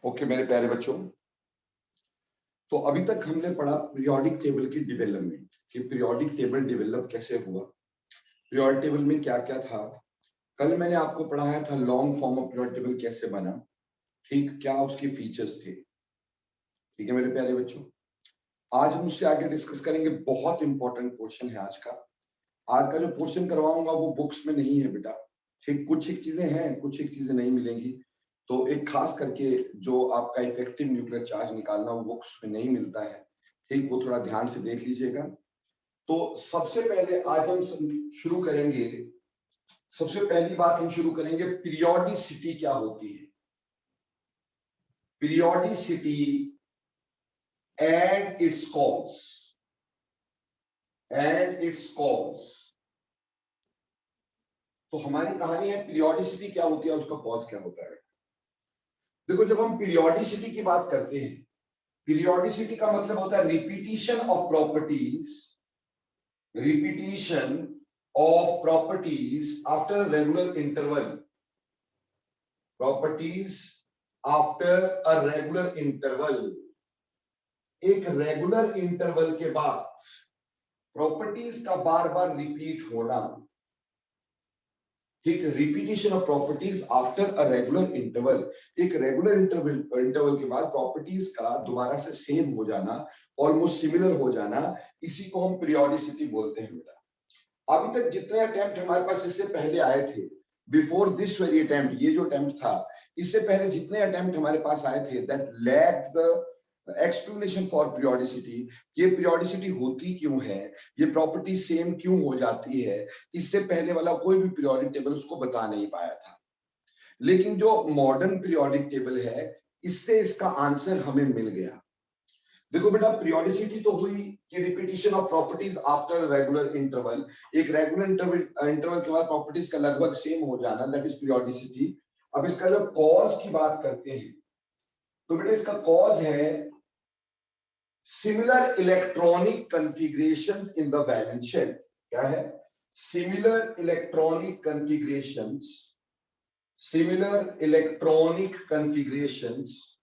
Okay मेरे प्यारे बच्चों, तो अभी तक हमने पढ़ा पीरियोडिक टेबल की डेवलपमेंट कि पीरियोडिक टेबल डेवलप कैसे हुआ, पीरियोडिक टेबल में क्या क्या था। कल मैंने आपको पढ़ाया था long form of periodic table कैसे बना, ठीक, क्या उसके फीचर्स थे। ठीक है मेरे प्यारे बच्चों, आज हम उससे आगे डिस्कस करेंगे। बहुत इंपॉर्टेंट क्वेश्चन है आज का। आज का जो क्वेश्चन करवाऊंगा वो बुक्स में नहीं है बेटा, ठीक, कुछ एक चीजें हैं, कुछ एक चीजें नहीं मिलेंगी। तो एक खास करके जो आपका इफेक्टिव न्यूक्लियर चार्ज निकालना वो बुक्स में नहीं मिलता है, ठीक, वो थोड़ा ध्यान से देख लीजिएगा। तो सबसे पहले आज हम शुरू करेंगे, सबसे पहली बात हम शुरू करेंगे पीरियोडिसिटी क्या होती है। Periodicity and its cause, and its cause. तो हमारी कहानी है पीरियोडिसिटी क्या होती है और उसका कॉज क्या होता है। देखो, जब हम पीरियोडिसिटी की बात करते हैं, पीरियोडिसिटी का मतलब होता है repetition of properties, repetition of properties after regular interval, properties after a regular interval. एक रेगुलर इंटरवल के बाद प्रॉपर्टीज का बार बार रिपीट होना, ठीक, repetition of properties after a regular interval. एक रेगुलर इंटरवल के बाद प्रॉपर्टीज का दोबारा से सेम हो जाना, ऑलमोस्ट सिमिलर हो जाना, इसी को हम पीरियोडिसिटी बोलते हैं बेटा। अभी तक जितने अटेम्प्ट हमारे पास इससे पहले आए थे, बिफोर दिस वेरी अटेम्प्ट, ये जो अटेम्प्ट था, इससे पहले जितने अटेम्प्ट हमारे पास आए थे, that lacked the explanation for periodicity. ये पीरियोडिसिटी होती क्यों है, ये प्रॉपर्टी सेम क्यों हो जाती है, इससे पहले वाला कोई भी पीरियोडिक टेबल उसको बता नहीं पाया था। लेकिन जो मॉडर्न पीरियोडिक टेबल है, इससे इसका आंसर हमें मिल गया। देखो बेटा, पीरियोडिसिटी तो हुई कि repetition of properties after regular interval. एक रेगुलर इंटरवल के बाद प्रॉपर्टीज का लगभग सेम हो जाना, दैट इज पीरियोडिसिटी। अब इसका जब कॉज की बात करते हैं, तो बेटा इसका कॉज है similar electronic configurations in the valence shell. क्या है? Similar electronic configurations, similar electronic configurations,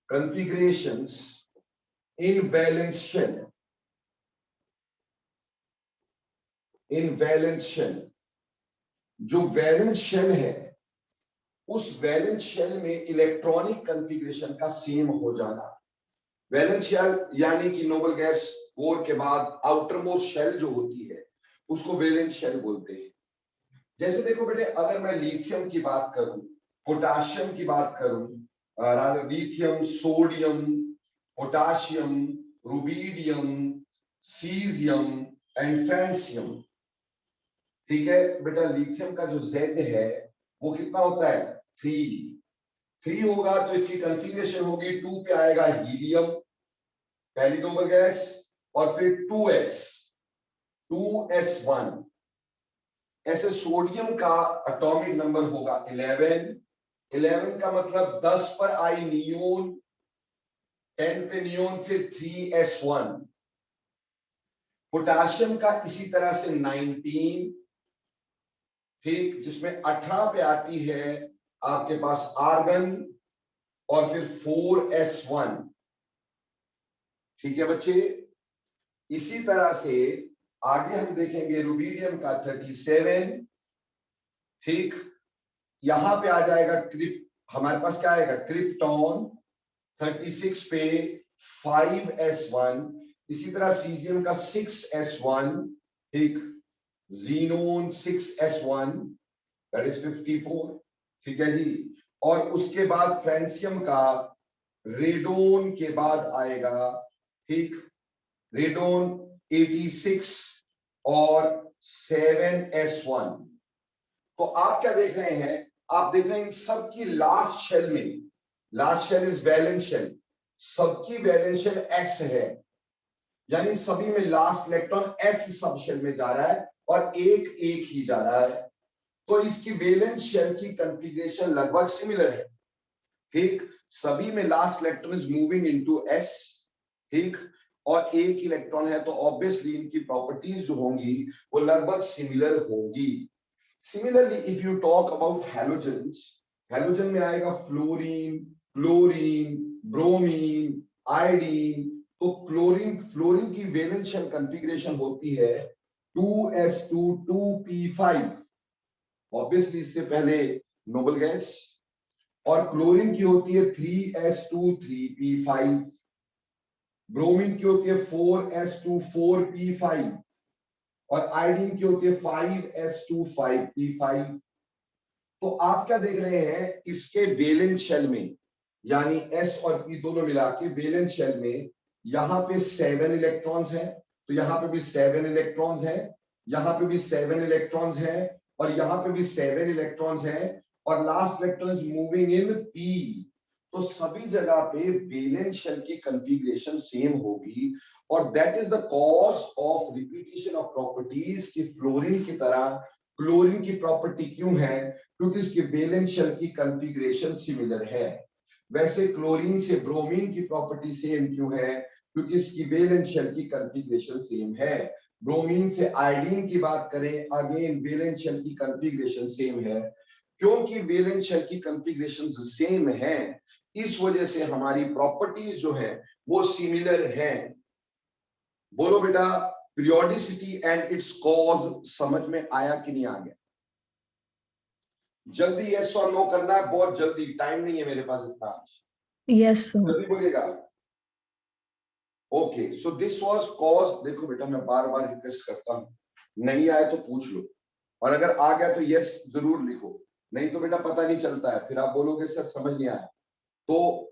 configurations in valence shell, in valence shell. जो वैलेंस शेल है, उस वैलेंस शेल में इलेक्ट्रॉनिक कॉन्फ़िगरेशन का सेम हो जाना। वैलेंस शेल यानी कि नोबल गैस कोर के बाद आउटर मोस्ट शेल जो होती है, उसको वैलेंस शेल बोलते हैं। जैसे देखो बेटे, अगर मैं लिथियम की बात करूं, पोटाशियम की बात करूं, lithium, sodium, potassium, rubidium, caesium and francium. ठीक है बेटा, लिथियम का जो जेड है वो कितना होता है? 3 होगा, तो इसकी कॉन्फ़िगरेशन होगी 2 पे आएगा हीलियम, पहली नोबल गैस, और फिर 2s, 2s1। ऐसे सोडियम का एटॉमिक नंबर होगा 11, 11 का मतलब 10 पर आई नियोन, 10 पे नियोन, फिर 3s1। पोटाशियम का इसी तरह से 19, ठीक, जिसमें 18 पे आती है आपके पास आर्गन, और फिर 4s1। ठीक है बच्चे, इसी तरह से आगे हम देखेंगे रुबीडियम का 37, ठीक, यहां पे आ जाएगा हमारे पास क्या आएगा? क्रिप्टॉन 36 पे 5s1। इसी तरह सीजियम का 6s1, ठीक, जीनोन 6s1, दैट इज 54। ठीक है जी, और उसके बाद फ्रांसियम का रेडोन के बाद आएगा, ठीक, रेडोन 86 और 7s1। तो आप क्या देख रहे हैं? आप देख रहे हैं इन सबकी लास्ट शेल में, last shell is valence shell, सबकी वैलेंस शेल s है, यानी सभी में last electron s subshell में जा रहा है और एक एक ही जा रहा है। तो इसकी वैलेंस शेल की कॉन्फ़िगरेशन लगभग सिमिलर है, ठीक, सभी में last electron is moving into s, ठीक, और एक इलेक्ट्रॉन है, तो ऑब्वियसली इनकी प्रॉपर्टीज जो होंगी वो लगभग सिमिलर होंगी। Similarly, if you talk about halogens, halogen में आएगा फ्लोरीन, क्लोरीन, ब्रोमीन, आयोडीन। तो फ्लोरीन की वैलेंस शेल कॉन्फ़िगरेशन होती है 2s2 2p5, ऑब्वियसली इससे पहले नोबल गैस। और क्लोरीन की होती है 3s2 3p5, ब्रोमीन की होती है 4s2 4p5, और आयोडीन की होती है 5s2 5p5। तो आप क्या देख रहे हैं, इसके वैलेंस शेल में, यानी s और p दोनों मिला के वैलेंस शेल में, यहां पे 7 इलेक्ट्रॉन्स हैं, तो यहां पे भी 7 इलेक्ट्रॉन्स हैं, यहां पे भी 7 इलेक्ट्रॉन्स हैं, और यहां पे भी 7 इलेक्ट्रॉन्स हैं, और last electron is moving in p। तो सभी जगह पे वैलेंस शेल की कॉन्फ़िगरेशन सेम होगी, और that is the cause of repetition of properties की फ्लोरीन की तरह क्लोरीन की प्रॉपर्टी क्यों है, क्योंकि इसकी वैलेंस शेल की कॉन्फ़िगरेशन सिमिलर है। वैसे क्लोरीन से ब्रोमीन की प्रॉपर्टी सेम क्यों है, क्योंकि इसकी वैलेंस शेल की कॉन्फ़िगरेशन सेम है। ब्रोमीन से आयोडीन की बात करें, अगेन वैलेंस शेल की कॉन्फ़िगरेशन सेम है। क्योंकि वैलेंस शेल की कॉन्फ़िगरेशन सेम है, इस वजह से हमारी प्रॉपर्टीज जो है वो सिमिलर है। बोलो बेटा, पीरियोडिसिटी एंड इट्स कॉज समझ में आया कि नहीं आ गया? जल्दी यस और नो करना है, बहुत जल्दी, टाइम नहीं है मेरे पास इतना। यस जल्दी बोलिएगा। Okay, so this was cause. देखो बेटा, मैं बार बार रिक्वेस्ट करता हूं, नहीं आए तो पूछ लो, और अगर आ गया तो यस जरूर लिखो, नहीं तो बेटा पता नहीं चलता है, फिर आप बोलोगे सर समझ नहीं आया। तो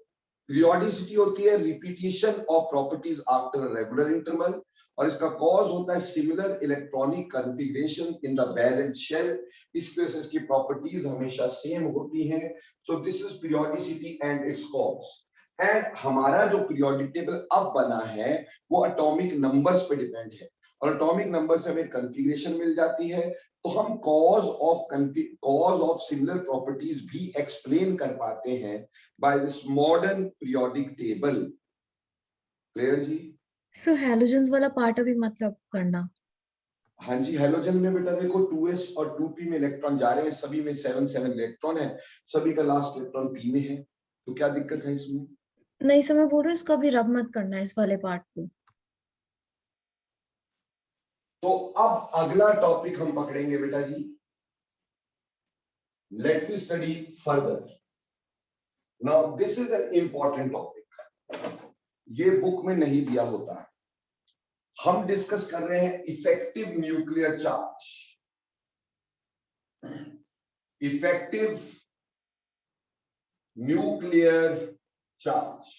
पीरियोडिसिटी होती है repetition of properties after regular interval, और इसका कॉज होता है similar electronic configuration in the valence shell. इस वजह से इसकी प्रॉपर्टीज हमेशा सेम होती हैं। So this is periodicity and its cause. And हमारा जो पीरियोडिक टेबल अब बना है वो एटॉमिक नंबर्स पे डिपेंड है, और एटॉमिक नंबर से हमें कॉन्फ़िगरेशन मिल जाती है, तो हम कॉज ऑफ सिमिलर प्रॉपर्टीज भी एक्सप्लेन कर पाते हैं by this modern periodic table. Clear जी? सो हैलोजेंस वाला पार्ट अभी मतलब करना। हाँ जी, हेलोजन में बेटा देखो 2s और 2p में इलेक्ट्रॉन जा रहे हैं, सभी में 7 इलेक्ट्रॉन है, सभी का लास्ट इलेक्ट्रॉन p में है, तो क्या दिक्कत है इसमें? नहीं सर, मैं बोल रही हूँ इसका भी रब मत करना है इस वाले पार्ट को। तो अब अगला टॉपिक हम पकड़ेंगे बेटा जी, let me study further. Now this is an important topic, ये बुक में नहीं दिया होता है। हम डिस्कस कर रहे हैं effective nuclear charge. Effective nuclear charge,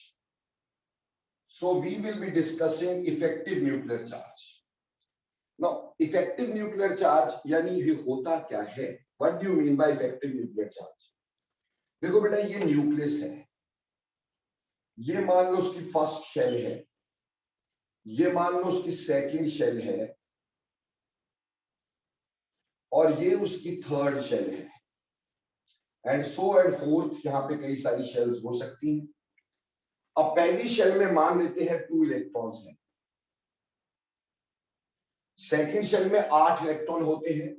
so we will be discussing effective nuclear charge. Now effective nuclear charge यानी ये होता क्या है? What do you mean by effective nuclear charge? देखो बेटा, ये न्यूक्लियस है, ये मान लो उसकी फर्स्ट शेल है, ये मान लो उसकी सेकंड शेल है, और ये उसकी थर्ड शेल है, एंड सो एंड फोर्थ, यहाँ पे कई सारी शेल्स हो सकती हैं। अब पहली शेल में मान लेते हैं 2 इलेक्ट्रॉन्स हैं, सेकंड शेल में 8 इलेक्ट्रॉन होते हैं,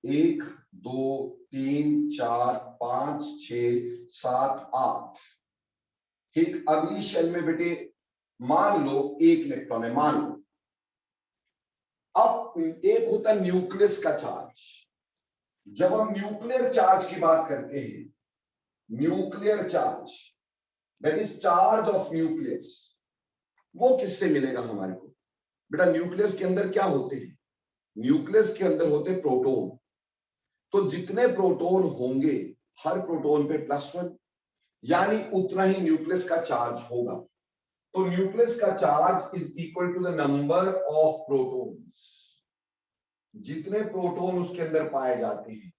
1 2 3 4 5 6 7 8। ठीक, अगली शेल में बेटे मान लो 1 इलेक्ट्रॉन है, मान लो। अब एक होता है न्यूक्लियस का चार्ज। जब हम न्यूक्लियर चार्ज की बात करते हैं, nuclear charge that is charge of nucleus, वो किससे मिलेगा हमारे को? बेटा न्यूक्लियस के अंदर क्या होते हैं? न्यूक्लियस के अंदर होते हैं प्रोटॉन। तो जितने प्रोटॉन होंगे, हर प्रोटॉन पे +1, यानी उतना ही न्यूक्लियस का चार्ज होगा। तो न्यूक्लियस का charge is equal to the number of protons, जितने प्रोटॉन उसके अंदर पाए जाते हैं।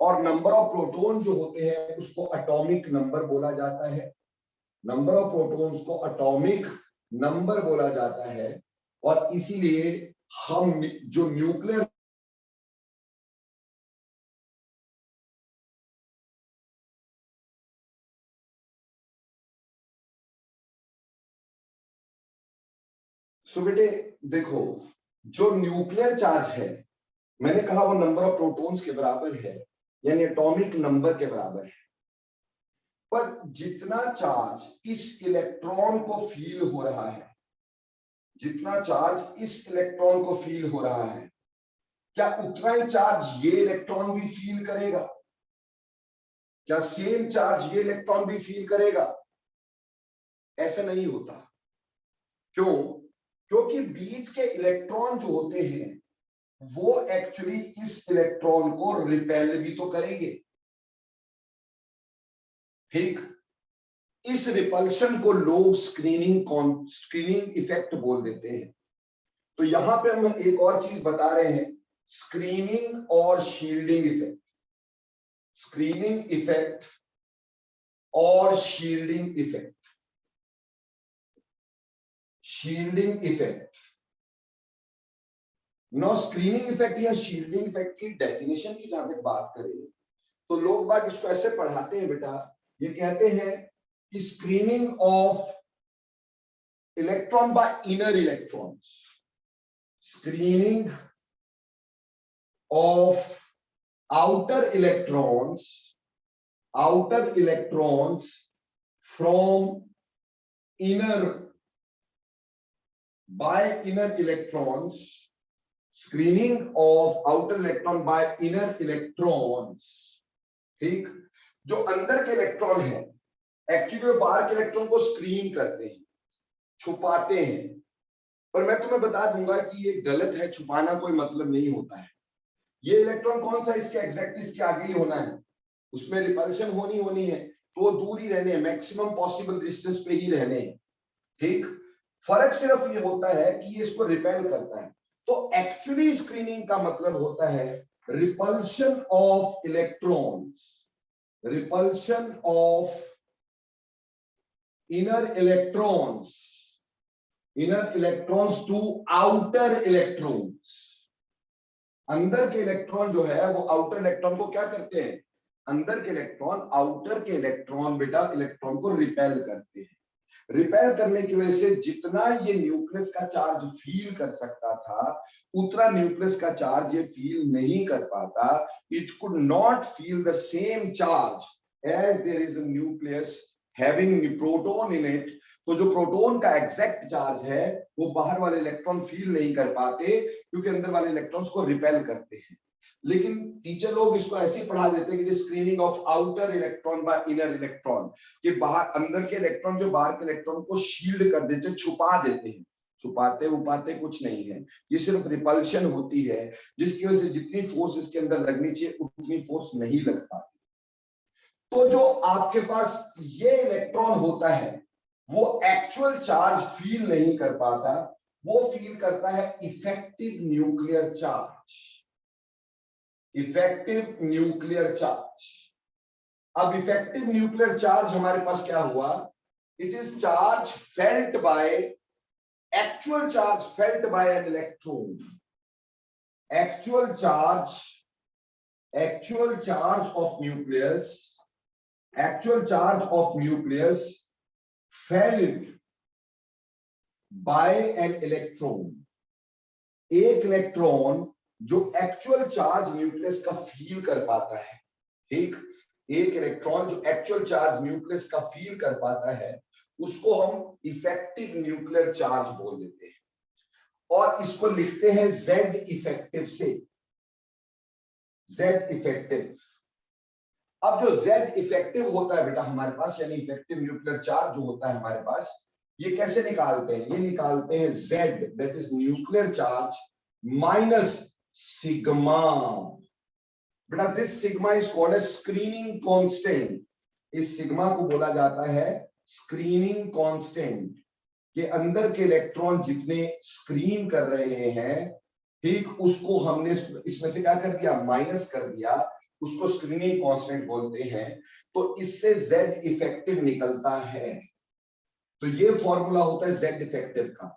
और नंबर ऑफ प्रोटॉन जो होते हैं उसको एटॉमिक नंबर बोला जाता है, नंबर ऑफ प्रोटॉन्स को एटॉमिक नंबर बोला जाता है। और इसीलिए हम जो न्यूक्लियर सो बेटे देखो, जो न्यूक्लियर चार्ज है, मैंने कहा वो नंबर ऑफ प्रोटॉन्स के बराबर है, यानी एटॉमिक नंबर के बराबर है। पर जितना चार्ज इस इलेक्ट्रॉन को फील हो रहा है, जितना चार्ज इस इलेक्ट्रॉन को फील हो रहा है, क्या उतना ही चार्ज ये इलेक्ट्रॉन भी फील करेगा? क्या सेम चार्ज ये इलेक्ट्रॉन भी फील करेगा? ऐसा नहीं होता। क्यों? क्योंकि बीच के इलेक्ट्रॉन जो होते हैं वो एक्चुअली इस इलेक्ट्रॉन को रिपेल भी तो करेंगे, ठीक? इस रिपल्शन को लोग स्क्रीनिंग इफेक्ट बोल देते हैं। तो यहां पे हम एक और चीज बता रहे हैं, स्क्रीनिंग और शील्डिंग इफेक्ट। स्क्रीनिंग इफेक्ट और shielding effect. Shielding effect. No, screening effect या शील्डिंग इफेक्ट की डेफिनेशन की जहां तक बात करें तो लोग बात इसको ऐसे पढ़ाते हैं बेटा, ये कहते हैं कि screening of electron by inner electrons, screening of outer electrons from inner by inner electrons, screening of outer electron by inner electrons, ठीक? जो अंदर के इलेक्ट्रॉन है एक्चुअली वो बाहर के इलेक्ट्रॉन को स्क्रीन करते हैं, छुपाते हैं। पर मैं तुम्हें बता दूंगा कि ये गलत है, छुपाना कोई मतलब नहीं होता है। ये इलेक्ट्रॉन कौन सा इसके एग्जैक्ट इसके आगे ही होना है, उसमें रिपल्शन होनी है, तो वो दूर ही रहने हैं, मैक्सिमम पॉसिबल डिस्टेंस पे ही रहने हैं, ठीक? फर्क सिर्फ ये होता है कि ये इसको रिपेल करता है। तो एक्चुअली स्क्रीनिंग का मतलब होता है repulsion of electrons, repulsion of inner electrons to outer electrons. अंदर के इलेक्ट्रॉन जो है वो आउटर इलेक्ट्रॉन को क्या करते हैं? अंदर के इलेक्ट्रॉन आउटर के इलेक्ट्रॉन बेटा इलेक्ट्रॉन को रिपेल करते हैं। रिपेल करने की वजह से जितना ये न्यूक्लियस का चार्ज फील कर सकता था उतना न्यूक्लियस का चार्ज ये फील नहीं कर पाता। It could not feel the same charge as there is a nucleus having proton in it. तो जो प्रोटॉन का एग्जैक्ट चार्ज है वो बाहर वाले इलेक्ट्रॉन फील नहीं कर पाते क्योंकि अंदर वाले इलेक्ट्रॉन्स को रिपेल करते हैं। लेकिन टीचर लोग इसको ऐसे ही पढ़ा देते हैं कि screening of outer electron by inner electron, कि बाहर अंदर के इलेक्ट्रॉन जो बाहर के इलेक्ट्रॉन को शील्ड कर देते, छुपा देते हैं। छुपाते उपाते कुछ नहीं है, ये सिर्फ रिपल्शन होती है जिसकी वजह से जितनी फोर्स इसके अंदर लगनी चाहिए उतनी फोर्स नहीं लग पाती। तो जो आपके पास ये इलेक्ट्रॉन होता है वो एक्चुअल चार्ज फील नहीं कर पाता, वो फील करता है effective nuclear charge. Effective nuclear charge. अब इफेक्टिव न्यूक्लियर चार्ज हमारे पास क्या हुआ? It is charge felt by, actual charge felt by an electron. Actual charge of nucleus, actual charge of nucleus felt by an electron. एक electron जो actual charge nucleus का feel कर पाता है, ठीक? एक इलेक्ट्रॉन जो एक्चुअल चार्ज न्यूक्लियस का फील कर पाता है उसको हम इफेक्टिव न्यूक्लियर चार्ज बोल देते हैं और इसको लिखते हैं Z इफेक्टिव से, Z इफेक्टिव। अब जो Z इफेक्टिव होता है बेटा हमारे पास, यानी इफेक्टिव न्यूक्लियर चार्ज जो होता है हमारे पास, ये कैसे निकालते हैं? ये निकालते हैं Z that is nuclear charge minus sigma. बेटा this sigma is called as screening constant. इस सिग्मा को बोला जाता है स्क्रीनिंग कांस्टेंट, के अंदर के इलेक्ट्रॉन जितने स्क्रीन कर रहे हैं, ठीक, उसको हमने इसमें से क्या कर दिया? माइनस कर दिया, उसको स्क्रीनिंग कांस्टेंट बोलते हैं। तो इससे Z इफेक्टिव निकलता है। तो ये फॉर्मूला होता है Z इफेक्टिव का।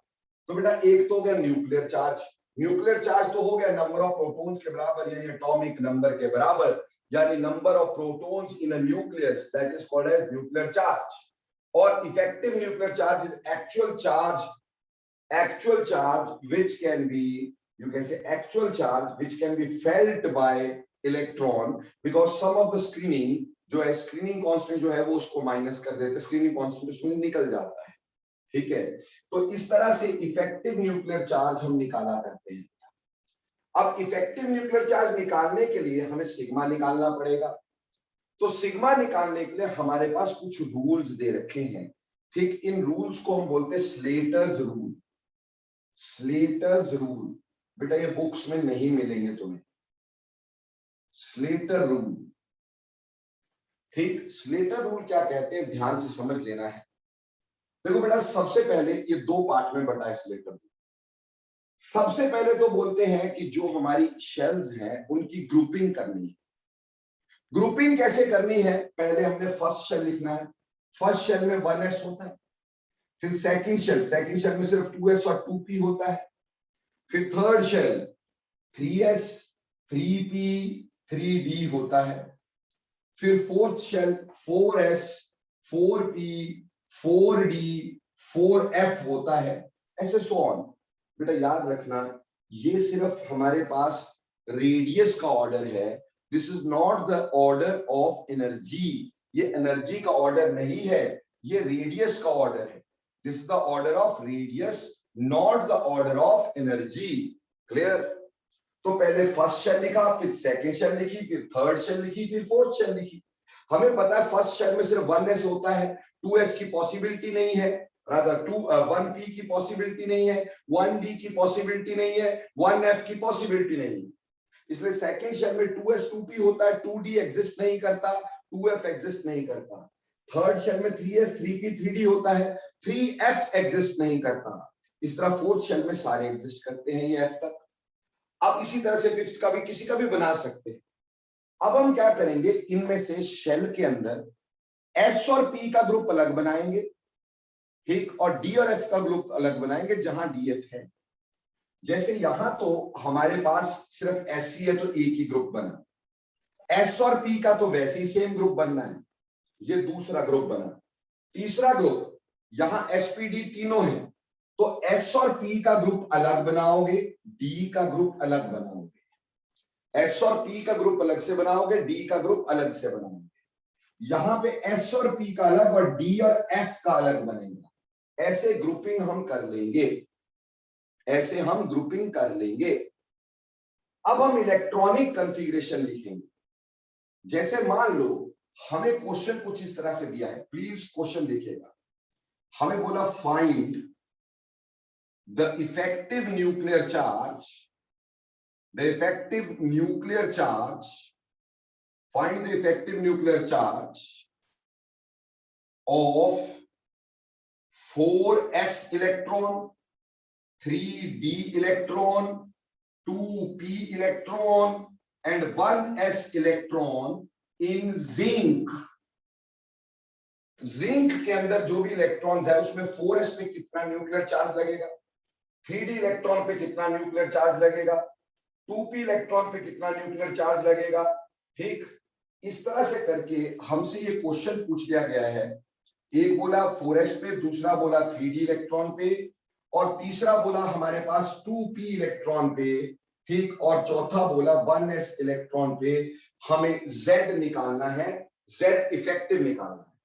तो बेटा एक तो हो गया न्यूक्लियर चार्ज, न्यूक्लियर चार्ज तो हो गया नंबर ऑफ प्रोटॉन्स के बराबर यानी एटॉमिक नंबर के बराबर, यानी number of protons in a nucleus, that is called as nuclear charge. और effective nuclear charge is actual charge which can be, you can say actual charge which can be felt by electron, because some of the screening जो है, screening constant जो है वो उसको minus कर देते हैं, स्क्रीनिंग कांस्टेंट उसमें निकल जाता है। ठीक है, तो इस तरह से इफेक्टिव न्यूक्लियर चार्ज हम निकाला करते हैं। अब इफेक्टिव न्यूक्लियर चार्ज निकालने के लिए हमें सिग्मा निकालना पड़ेगा। तो सिग्मा निकालने के लिए हमारे पास कुछ रूल्स दे रखे हैं। ठीक, इन रूल्स को हम बोलते हैं स्लेटर्स रूल। स्लेटर्स रूल बेटा ये बुक्स में नहीं मिलेंगे तुम्हें, स्लेटर रूल। ठीक, स्लेटर रूल क्या कहते हैं ध्यान से समझ लेना है। देखो बेटा, सबसे पहले ये दो पार्ट में बटा है स्लेटर रूल। सबसे पहले तो बोलते हैं कि जो हमारी शेल्स हैं उनकी ग्रुपिंग करनी है। ग्रुपिंग कैसे करनी है, पहले हमने फर्स्ट शेल लिखना है। फर्स्ट शेल में 1s होता है। फिर सेकंड शेल में सिर्फ 2s और 2p होता है। फिर third shell 3s 3p 3d होता है। फिर fourth shell 4s 4p 4d 4f होता है, ऐसे सो ऑन। बेटा याद रखना, ये सिर्फ हमारे पास रेडियस का ऑर्डर है। This is not the order of energy. ये एनर्जी का ऑर्डर नहीं है, ये रेडियस का ऑर्डर है। This is the order of radius, not the order of energy. Clear? तो पहले फर्स्ट शेल लिखा, फिर सेकंड शेल लिखी, फिर थर्ड शेल लिखी, फिर फोर्थ शेल लिखी। हमें पता है फर्स्ट शेल में सिर्फ 1s होता है, 2s की पॉसिबिलिटी नहीं है, रादर 1p की पॉसिबिलिटी नहीं है, 1d की पॉसिबिलिटी नहीं है, 1f की पॉसिबिलिटी नहीं है। इसलिए सेकंड शेल में 2s 2p होता है, 2d एग्जिस्ट नहीं करता, 2f एग्जिस्ट नहीं करता। थर्ड शेल में 3s 3p 3d होता है, 3f एग्जिस्ट नहीं करता। इस तरह फोर्थ शेल में सारे एग्जिस्ट करते हैं, ये f तक। अब इसी तरह से फिफ्थ का भी किसी का भी बना सकते हैं। अब हम क्या करेंगे, इनमें से शेल के अंदर s और p का ग्रुप अलग बनाएंगे, ठीक, और d और f का ग्रुप अलग बनाएंगे जहां df है। जैसे यहां तो हमारे पास सिर्फ SC है तो एक ही ग्रुप बना, S और P का तो वैसे ही सेम ग्रुप बनना है, ये दूसरा ग्रुप बना। तीसरा ग्रुप यहां SPD तीनों है, तो S और P का ग्रुप अलग बनाओगे, D का ग्रुप अलग बनाओगे। S और P का ग्रुप अलग से बनाओगे, D का ग्रुप अलग से बनाओगे। यहां पे S और P का अलग और D और F का अलग बनेगा। ऐसे ग्रुपिंग हम कर लेंगे, ऐसे हम ग्रुपिंग कर लेंगे। अब हम इलेक्ट्रॉनिक कॉन्फ़िगरेशन लिखेंगे। जैसे मान लो हमें क्वेश्चन कुछ इस तरह से दिया है, प्लीज क्वेश्चन देखिएगा। हमें बोला find the effective nuclear charge, the effective nuclear charge, find the effective nuclear charge of 4s electron, 3d electron, 2p electron and 1s electron in zinc। Zinc के अंदर जो भी इलेक्ट्रॉन्स है उसमें 4s पे कितना न्यूक्लियर चार्ज लगेगा, 3d electron पे कितना न्यूक्लियर चार्ज लगेगा, 2p इलेक्ट्रॉन पे कितना न्यूक्लियर चार्ज लगेगा। ठीक, इस तरह से करके हमसे ये क्वेश्चन पूछ लिया गया है। एक बोला 4s पे, दूसरा बोला 3d इलेक्ट्रॉन पे, और तीसरा बोला हमारे पास 2p इलेक्ट्रॉन पे, ठीक, और चौथा बोला 1s इलेक्ट्रॉन पे। हमें Z निकालना है, Z इफेक्टिव निकालना है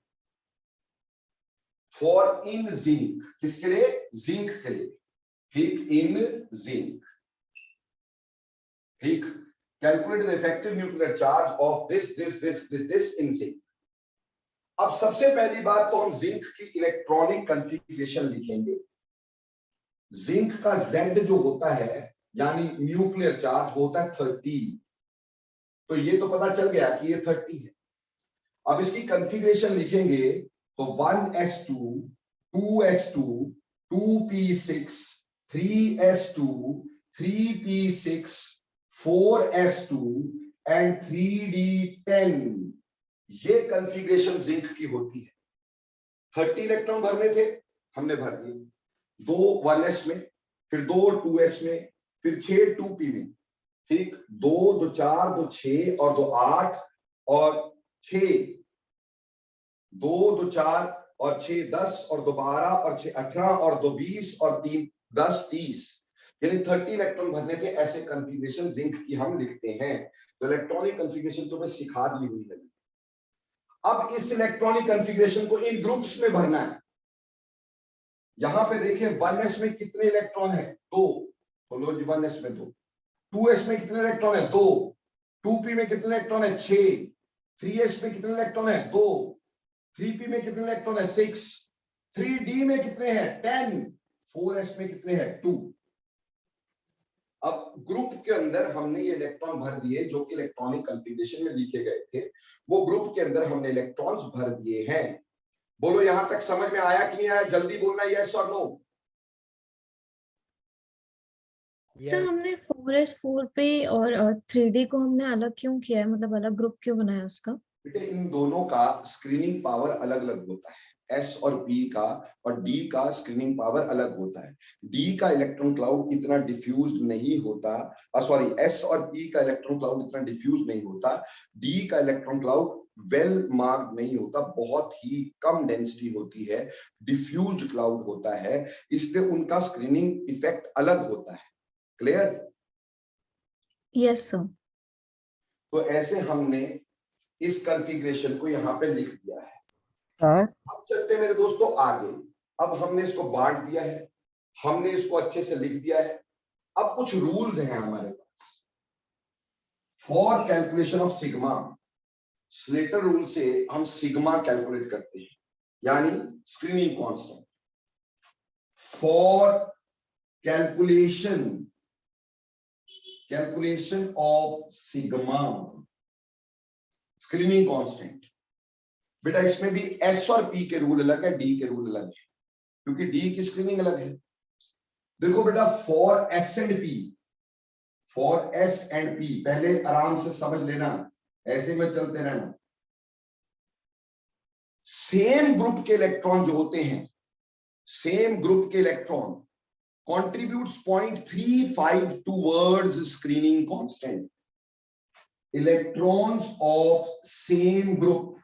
फॉर इन जिंक। किसके लिए? जिंक के लिए। ठीक, इन जिंक। ठीक, calculate the effective nuclear charge of this in zinc. अब सबसे पहली बात तो हम जिंक की इलेक्ट्रॉनिक कॉन्फ़िगरेशन लिखेंगे। जिंक का Z जो होता है यानी न्यूक्लियर चार्ज होता है 30। तो ये तो पता चल गया कि ये 30 है। अब इसकी कॉन्फ़िगरेशन लिखेंगे तो 1s2 2s2 2p6 3s2 3p6 4s2 and 3d10। ये कॉन्फ़िगरेशन जिंक की होती है। 30 इलेक्ट्रॉन भरने थे, हमने भर दिए, 2 1s में, फिर 2 2s में, फिर 6 2p में। ठीक, 2 2 4 2 6 और 2 8 और 6, 2 2 4 और 6 10 और 2 12 और 6 18 और 2 20 और 3 10 30। यानी 30 इलेक्ट्रॉन भरने थे। ऐसे कॉन्फ़िगरेशन जिंक की हम लिखते हैं। तो इलेक्ट्रॉनिक कॉन्फ़िगरेशन तो मैं सिखा दी हुई है। अब इस इलेक्ट्रॉनिक कॉन्फ़िगरेशन को इन ग्रुप्स में भरना है। यहां पे देखिए 1s में कितने इलेक्ट्रॉन है? 2। तो लो जी 1s में 2। 2s में कितने इलेक्ट्रॉन है? 2। 2p में कितने इलेक्ट्रॉन है? 6। 3s में कितने इलेक्ट्रॉन है? 2। 3p में कितने इलेक्ट्रॉन है? 6। 3d में कितने हैं? 10। 4s में कितने हैं? 2। अब ग्रुप के अंदर हमने ये इलेक्ट्रॉन भर दिए जो कि इलेक्ट्रॉनिक कॉन्फ़िगरेशन में लिखे गए थे। वो ग्रुप के अंदर हमने इलेक्ट्रॉन्स भर दिए हैं। बोलो यहां तक समझ में आया कि नहीं आया? जल्दी बोलना यस और नो। सर हमने 4s4 पे और 3D को हमने अलग क्यों किया है, मतलब अलग ग्रुप क्यों बनाया उसका? बेटे इन दोनों का स्क्रीनिंग पावर अलग अलग होता है। एस और पी का और डी का स्क्रीनिंग पावर अलग होता है। डी का इलेक्ट्रॉन क्लाउड इतना डिफ्यूज नहीं होता, सॉरी एस और पी का इलेक्ट्रॉन क्लाउड इतना डिफ्यूज नहीं होता। डी का इलेक्ट्रॉन क्लाउड वेल मार्क्ड नहीं होता, बहुत ही कम डेंसिटी होती है, डिफ्यूज्ड क्लाउड होता है, इसलिए उनका स्क्रीनिंग इफेक्ट अलग होता है। क्लियर? Yes sir. तो ऐसे हमने इस कॉन्फ़िगरेशन को यहां पे लिख दिया है। सर अब चलते मेरे दोस्तों आगे। अब हमने इसको बांट दिया है, हमने इसको अच्छे से लिख दिया है। अब कुछ रूल्स हैं हमारे पास for calculation of sigma. Slater rule से हम सिग्मा कैलकुलेट करते हैं, यानी screening constant. For calculation of sigma screening constant, बेटा इसमें भी एस और पी के रूल अलग है, डी के रूल अलग है, क्योंकि डी की स्क्रीनिंग अलग है। देखो बेटा for S and P, for S and P पहले आराम से समझ लेना, ऐसे में चलते रहना। सेम ग्रुप के इलेक्ट्रॉन जो होते हैं, सेम ग्रुप के electron contributes 0.35 towards screening constant. Electrons of same group,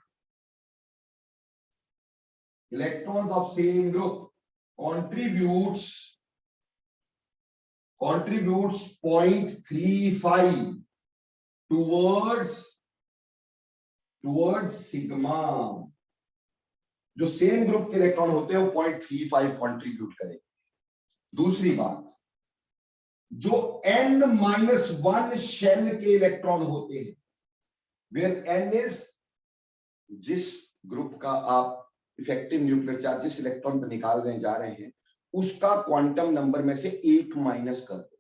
contributes 0.35 towards sigma. जो सेम ग्रुप के इलेक्ट्रॉन होते हैं वो 0.35 कंट्रीब्यूट करेंगे। दूसरी बात, जो n-1 शेल के इलेक्ट्रॉन होते हैं, वेयर n इज जिस ग्रुप का आप इफेक्टिव न्यूक्लियर चार्ज जिस इलेक्ट्रॉन पर निकाल रहे जा रहे हैं उसका क्वांटम नंबर में से 1 माइनस कर दो,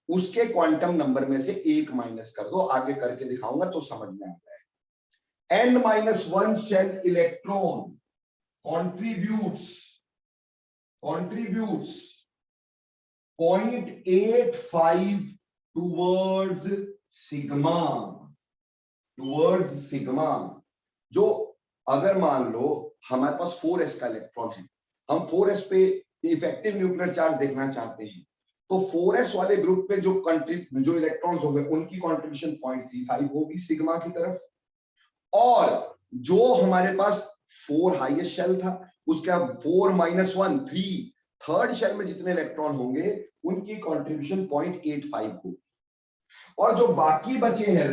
उसके क्वांटम नंबर में से 1 माइनस कर दो। आगे करके दिखाऊंगा तो समझ में आ जाएगा। n-1 shell electron contributes 0.85 towards sigma। जो अगर मान लो हमारे पास 4s का इलेक्ट्रॉन है, हम 4s पे इफेक्टिव न्यूक्लियर चार्ज देखना चाहते हैं, तो 4s वाले ग्रुप पे जो इलेक्ट्रॉन्स होंगे उनकी कंट्रीब्यूशन 0.35 होगी सिग्मा की तरफ, और जो हमारे पास 4 हाईएस्ट शेल था उसका 4-1 3 थर्ड शेल में जितने इलेक्ट्रॉन होंगे उनकी कंट्रीब्यूशन 0.85 होगी। और जो बाकी बचे हैं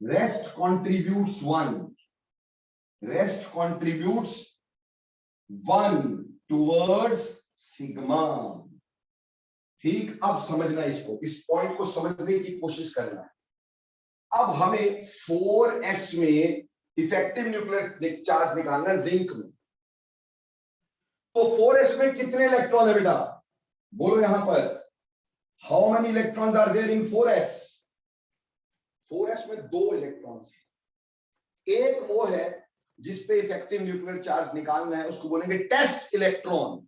रेस्ट कंट्रीब्यूट्स 1 टुवर्ड्स सिग्मा। ठीक, अब समझना इसको, इस पॉइंट को समझने की कोशिश करना है। अब हमें 4s में इफेक्टिव न्यूक्लियर चार्ज निकालना है जिंक में। तो 4s में कितने इलेक्ट्रॉन है बेटा? बोलो यहां पर, how many electrons are there in 4s? 4s में 2 इलेक्ट्रॉन्स हैं। एक वो है जिस पे इफेक्टिव न्यूक्लियर चार्ज निकालना है, उसको बोलेंगे टेस्ट इलेक्ट्रॉन।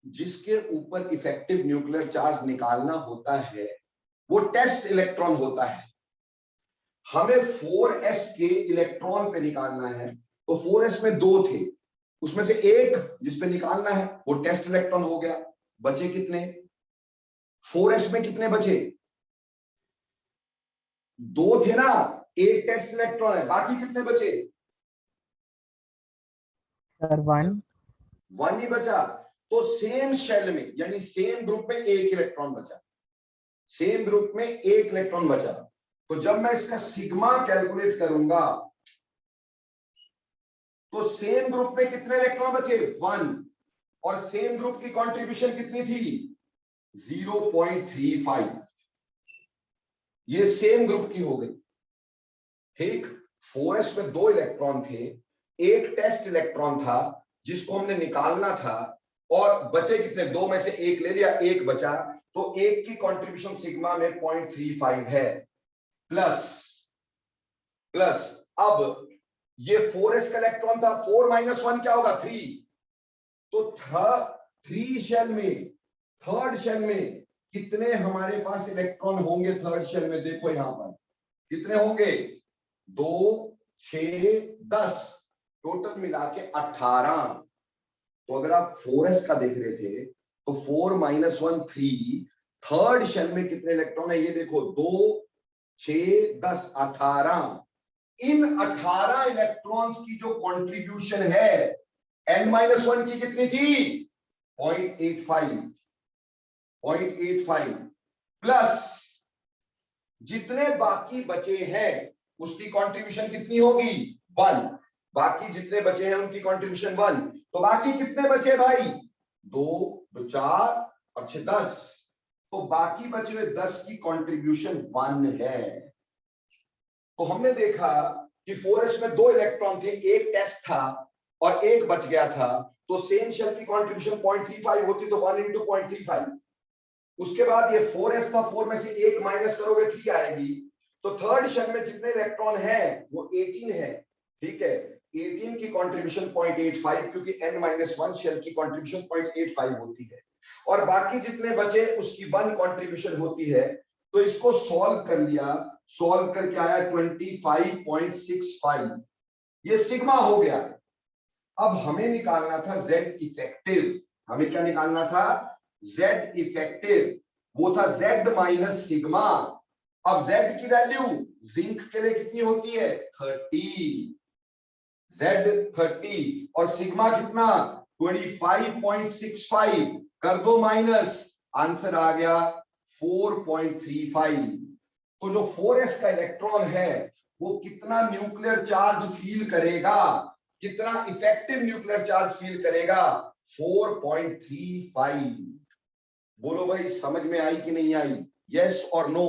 जिसके ऊपर इफेक्टिव न्यूक्लियर चार्ज निकालना होता है वो टेस्ट इलेक्ट्रॉन होता है। हमें 4s के इलेक्ट्रॉन पे निकालना है, तो 4s में 2 थे, उसमें से एक जिस पे निकालना है वो टेस्ट इलेक्ट्रॉन हो गया। बचे कितने? 4s में कितने बचे? 2 थे ना, एक टेस्ट इलेक्ट्रॉन है, बाकी कितने बचे? सर 1 1 ही बचा। तो सेम शेल में यानी सेम ग्रुप में एक इलेक्ट्रॉन बचा, सेम ग्रुप में एक इलेक्ट्रॉन बचा। तो जब मैं इसका सिग्मा कैलकुलेट करूंगा तो सेम ग्रुप में कितने इलेक्ट्रॉन बचे? 1। और सेम ग्रुप की कंट्रीब्यूशन कितनी थी? 0.35। ये सेम ग्रुप की हो गई। ठीक, 4s में 2 इलेक्ट्रॉन थे, एक टेस्ट इलेक्ट्रॉन था जिसको हमने निकालना था, और बचे कितने? 2 में से एक ले लिया, एक बचा, तो एक की कंट्रीब्यूशन सिग्मा में 0.35 है। प्लस अब ये 4s का इलेक्ट्रॉन था, 4 - 1 क्या होगा? 3। तो 3 शेल में, थर्ड शेल में कितने हमारे पास इलेक्ट्रॉन होंगे? थर्ड शेल में देखो यहां पर कितने होंगे? 2, 6, 10, टोटल मिला के 18। तो अगर आप 4s का देख रहे थे तो 4 - 1 3, थर्ड शेल में कितने इलेक्ट्रॉन है ये देखो, 2, 6, 10, 18। इन 18 इलेक्ट्रॉन्स की जो कंट्रीब्यूशन है n-1 की कितनी थी? 0.85 प्लस जितने बाकी बचे हैं उसकी कंट्रीब्यूशन कितनी होगी? 1। बाकी जितने बचे हैं उनकी कंट्रीब्यूशन 1। तो बाकी कितने बचे भाई? 2, 2, 4 और 6, 10। तो बाकी बचे हुए 10 की कंट्रीब्यूशन 1 है। तो हमने देखा कि 4s में 2 इलेक्ट्रॉन थे, एक टेस्ट था और एक बच गया था, तो सेम शेल की कंट्रीब्यूशन 0.35 होती, तो 1 × 0.35। उसके बाद ये 4s था, 4 में से एक माइनस करोगे 3 आएगी। तो थर्ड शेल में जितने इलेक्ट्रॉन है वो 18 है। ठीक है, 18 की कंट्रीब्यूशन 0.85, क्योंकि n-1 शेल की कंट्रीब्यूशन 0.85 होती है, और बाकी जितने बचे उसकी 1 कंट्रीब्यूशन होती है। तो इसको सॉल्व कर लिया, सॉल्व करके आया 25.65। ये सिग्मा हो गया। अब हमें निकालना था Z इफेक्टिव। हमें क्या निकालना था? Z effective. वो था Z माइनस सिग्मा। अब Z की वैल्यू जिंक के लिए कितनी होती है? 30। Z 30 और सिग्मा कितना? 25.65। कर दो माइनस, आंसर आ गया 4.35। तो जो 4s का इलेक्ट्रॉन है वो कितना न्यूक्लियर चार्ज फील करेगा? कितना इफेक्टिव न्यूक्लियर चार्ज फील करेगा? 4.35। बोलो भाई, समझ में आई कि नहीं आई? यस और नो?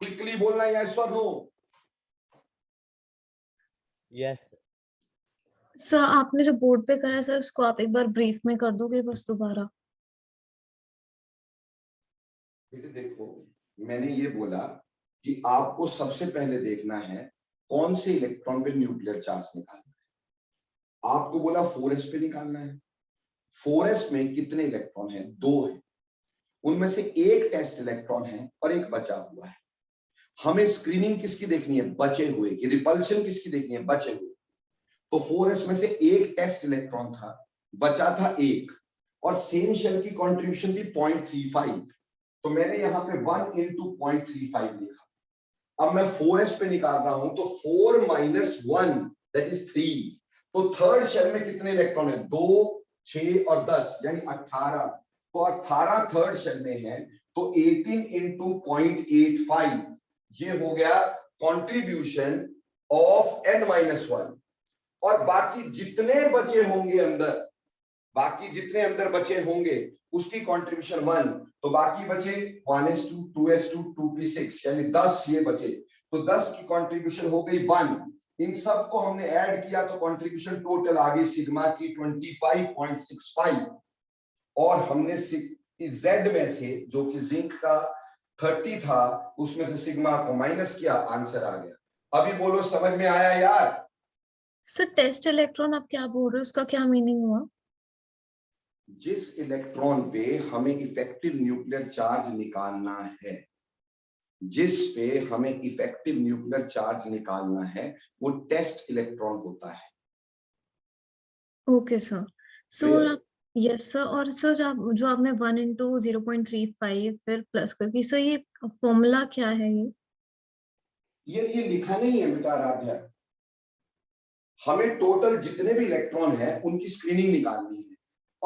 क्विकली बोलना, यस और नो? यस सर आपने जो बोर्ड पे करा सर उसको आप एक बार ब्रीफ में कर दोगे बस दोबारा? बेटे देखो, मैंने ये बोला कि आपको सबसे पहले देखना है कौन से इलेक्ट्रॉन पे न्यूक्लियर चार्ज निकालना है। आपको बोला 4s पे निकालना है। 4s में कितने इलेक्ट्रॉन है? 2 है। उनमें से एक टेस्ट इलेक्ट्रॉन है और एक बचा हुआ है। हमें स्क्रीनिंग किसकी देखनी है? बचे हुए की। रिपल्शन किसकी देखनी है? बचे हुए। तो 4s में से एक टेस्ट इलेक्ट्रॉन था, बचा था एक, और सेम शेल की कंट्रीब्यूशन थी 0.35। तो मैंने यहां पे 1 × 0.35 लिखा। अब मैं 4s पे निकाल रहा हूं, तो 4 - 1 दैट इज 3। तो थर्ड शेल में कितने इलेक्ट्रॉन है? 2, 6 और 10 यानी 18। तो 18 थर्ड शेल में है, तो 18 × 0.85 ये हो गया कंट्रीब्यूशन ऑफ n-1। और बाकी जितने बचे होंगे अंदर, बाकी जितने अंदर बचे होंगे उसकी कंट्रीब्यूशन 1। तो बाकी बचे 1s2, 2s2, 2p6 यानी 10 ये बचे। तो 10 की कंट्रीब्यूशन हो गई 1। इन सब को हमने ऐड किया तो कंट्रीब्यूशन टोटल आ गई सिग्मा की 25.65। और हमने Z में से, जो कि जिंक का 30 था, उसमें से सिग्मा को माइनस किया, आंसर आ गया। अभी बोलो समझ में आया यार? सर टेस्ट इलेक्ट्रॉन आप क्या बोल रहे हो, उसका क्या मीनिंग हुआ? जिस इलेक्ट्रॉन पे हमें इफेक्टिव न्यूक्लियर चार्ज निकालना है, जिस पे हमें इफेक्टिव न्यूक्लियर चार्ज निकालना है, वो टेस्ट इलेक्ट्रॉन होता है। Okay sir. सर आप, यस सर। और सर जो आपने 1 × 0.35 फिर प्लस करके, सर ये फॉर्मूला क्या है ये? ये लिखा नहीं है बेटा आराध्या। हमें टोटल जितने भी इलेक्ट्रॉन है उनकी स्क्रीनिंग निकालनी है,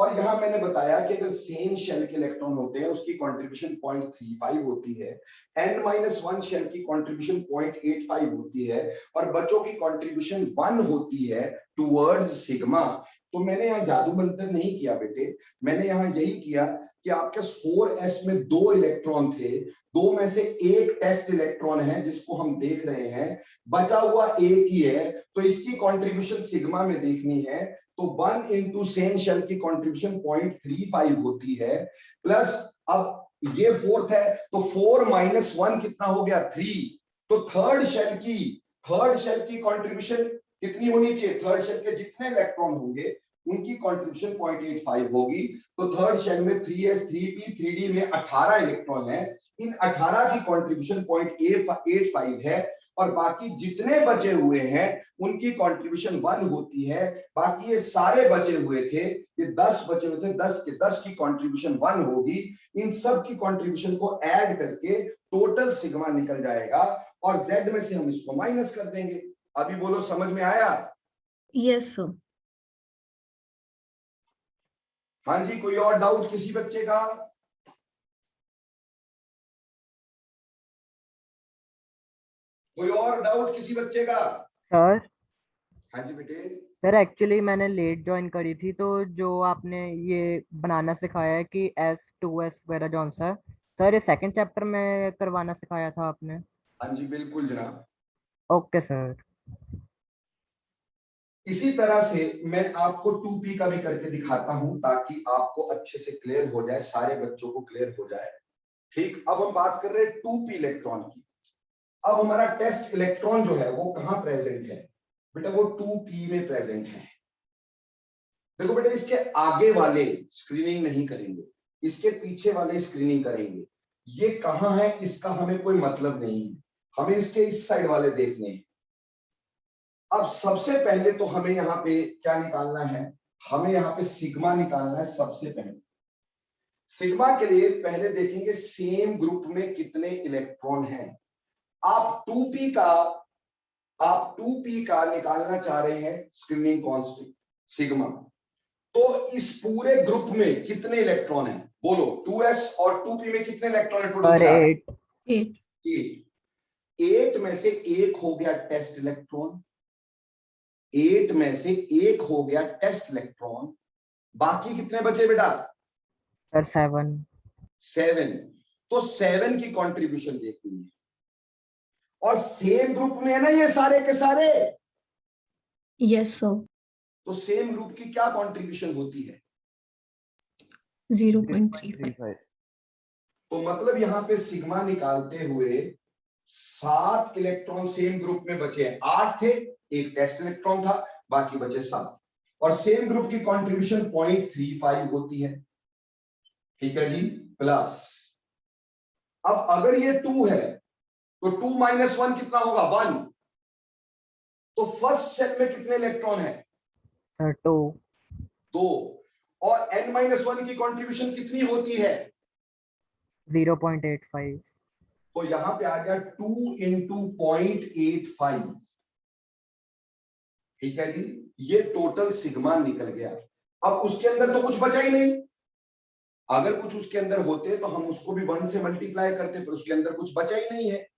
और यहां मैंने बताया कि अगर सेम शेल के इलेक्ट्रॉन होते हैं उसकी कंट्रीब्यूशन 0.35 होती है, n-1 शेल की कंट्रीब्यूशन 0.85 होती है और बच्चों की कंट्रीब्यूशन 1 होती है टुवर्ड्स सिग्मा। तो मैंने यहाँ जादू मंत्र नहीं किया बेटे, मैंने यहाँ यही किया कि आपके 4s में 2 इलेक्ट्रॉन थे, 2 में से एक टेस्ट इलेक्ट्रॉन है जिसको हम देख रहे हैं, बचा हुआ एक ही है, तो इसकी कंट्रीब्यूशन सिग्मा में देखनी है। तो 1 इंटू सेम शेल की कंट्रीब्यूशन 0.35 होती है, प्लस अब ये फोर्थ है तो 4 माइनस 1 कितना हो गया 3। तो थर्ड शेल की कंट्रीब्यूशन कितनी होनी चाहिए, थर्ड शेल के जितने इलेक्ट्रॉन होंगे उनकी कंट्रीब्यूशन 0.85 होगी। तो थर्ड शेल में 3s 3p 3d में 18 इलेक्ट्रॉन है, इन 18 की कंट्रीब्यूशन 0.85 है और बाकी जितने बचे हुए हैं उनकी कंट्रीब्यूशन 1 होती है। बाकी ये सारे बचे हुए थे, ये 10 बचे हुए थे, 10 के 10 की कंट्रीब्यूशन 1 होगी। इन सब की कंट्रीब्यूशन को ऐड करके टोटल सिग्मा निकल जाएगा और z में से हम इसको माइनस कर देंगे। अभी बोलो समझ में आया? Yes sir. हाँ जी, कोई और डाउट किसी बच्चे का? कोई और डाउट किसी बच्चे का? सर हाँ जी बेटे। सर एक्चुअली मैंने लेट ज्वाइन करी थी, तो जो आपने ये बनाना सिखाया है कि S2S वगैरह जो आंसर, सर ये सेकंड चैप्टर में करवाना सिखाया था आपने? हाँ जी बिल्कुल जनाब। Okay sir. इसी तरह से मैं आपको 2p का भी करके दिखाता हूं ताकि आपको अच्छे से क्लियर हो जाए, सारे बच्चों को क्लियर हो जाए। ठीक, अब हम बात कर रहे हैं 2p इलेक्ट्रॉन की। अब हमारा टेस्ट इलेक्ट्रॉन जो है वो कहां प्रेजेंट है बेटा, वो 2p में प्रेजेंट है। देखो बेटा, इसके आगे वाले स्क्रीनिंग नहीं करेंगे, इसके पीछे वाले स्क्रीनिंग करेंगे। ये कहां है इसका हमें कोई मतलब नहीं है, हमें इसके इस साइड वाले देखने हैं। अब सबसे पहले तो हमें यहाँ पे क्या निकालना है, हमें यहाँ पे सिग्मा निकालना है। सबसे पहले सिग्मा के लिए पहले देखेंगे सेम ग्रुप में कितने इलेक्ट्रॉन हैं। आप 2p का निकालना चाह रहे हैं स्क्रीनिंग कांस्टेंट सिग्मा, तो इस पूरे ग्रुप में कितने इलेक्ट्रॉन हैं बोलो। 2s और 2p में कितने इलेक्ट्रॉन है टोटल? 8। 8 में से एक हो गया टेस्ट इलेक्ट्रॉन, 8 में से एक हो गया टेस्ट इलेक्ट्रॉन। बाकी कितने बचे बेटा? सर 7। 7। तो 7 की कंट्रीब्यूशन देखनी है और सेम ग्रुप में है ना ये सारे के सारे। Yes sir. तो सेम ग्रुप की क्या कंट्रीब्यूशन होती है? 0.35। तो मतलब यहां पे सिग्मा निकालते हुए 7 इलेक्ट्रॉन सेम ग्रुप में बचे हैं। 8 थे, एक टेस्ट इलेक्ट्रॉन था, बाकी बचे 7 और सेम ग्रुप की कंट्रीब्यूशन 0.35 होती है। ठीक है जी, प्लस अब अगर ये 2 है तो 2 माइनस 1 कितना होगा? 1। तो फर्स्ट शेल में कितने इलेक्ट्रॉन है? सर 2। 2 और n-1 की कंट्रीब्यूशन कितनी होती है? 0.85। तो यहां पे आ गया 2 इंटू 0.85। ठीक है जी, ये टोटल सिग्मा निकल गया। अब उसके अंदर तो कुछ बचा ही नहीं, अगर कुछ उसके अंदर होते तो हम उसको भी 1 से मल्टीप्लाई करते, पर उसके अंदर कुछ बचा ही नहीं है।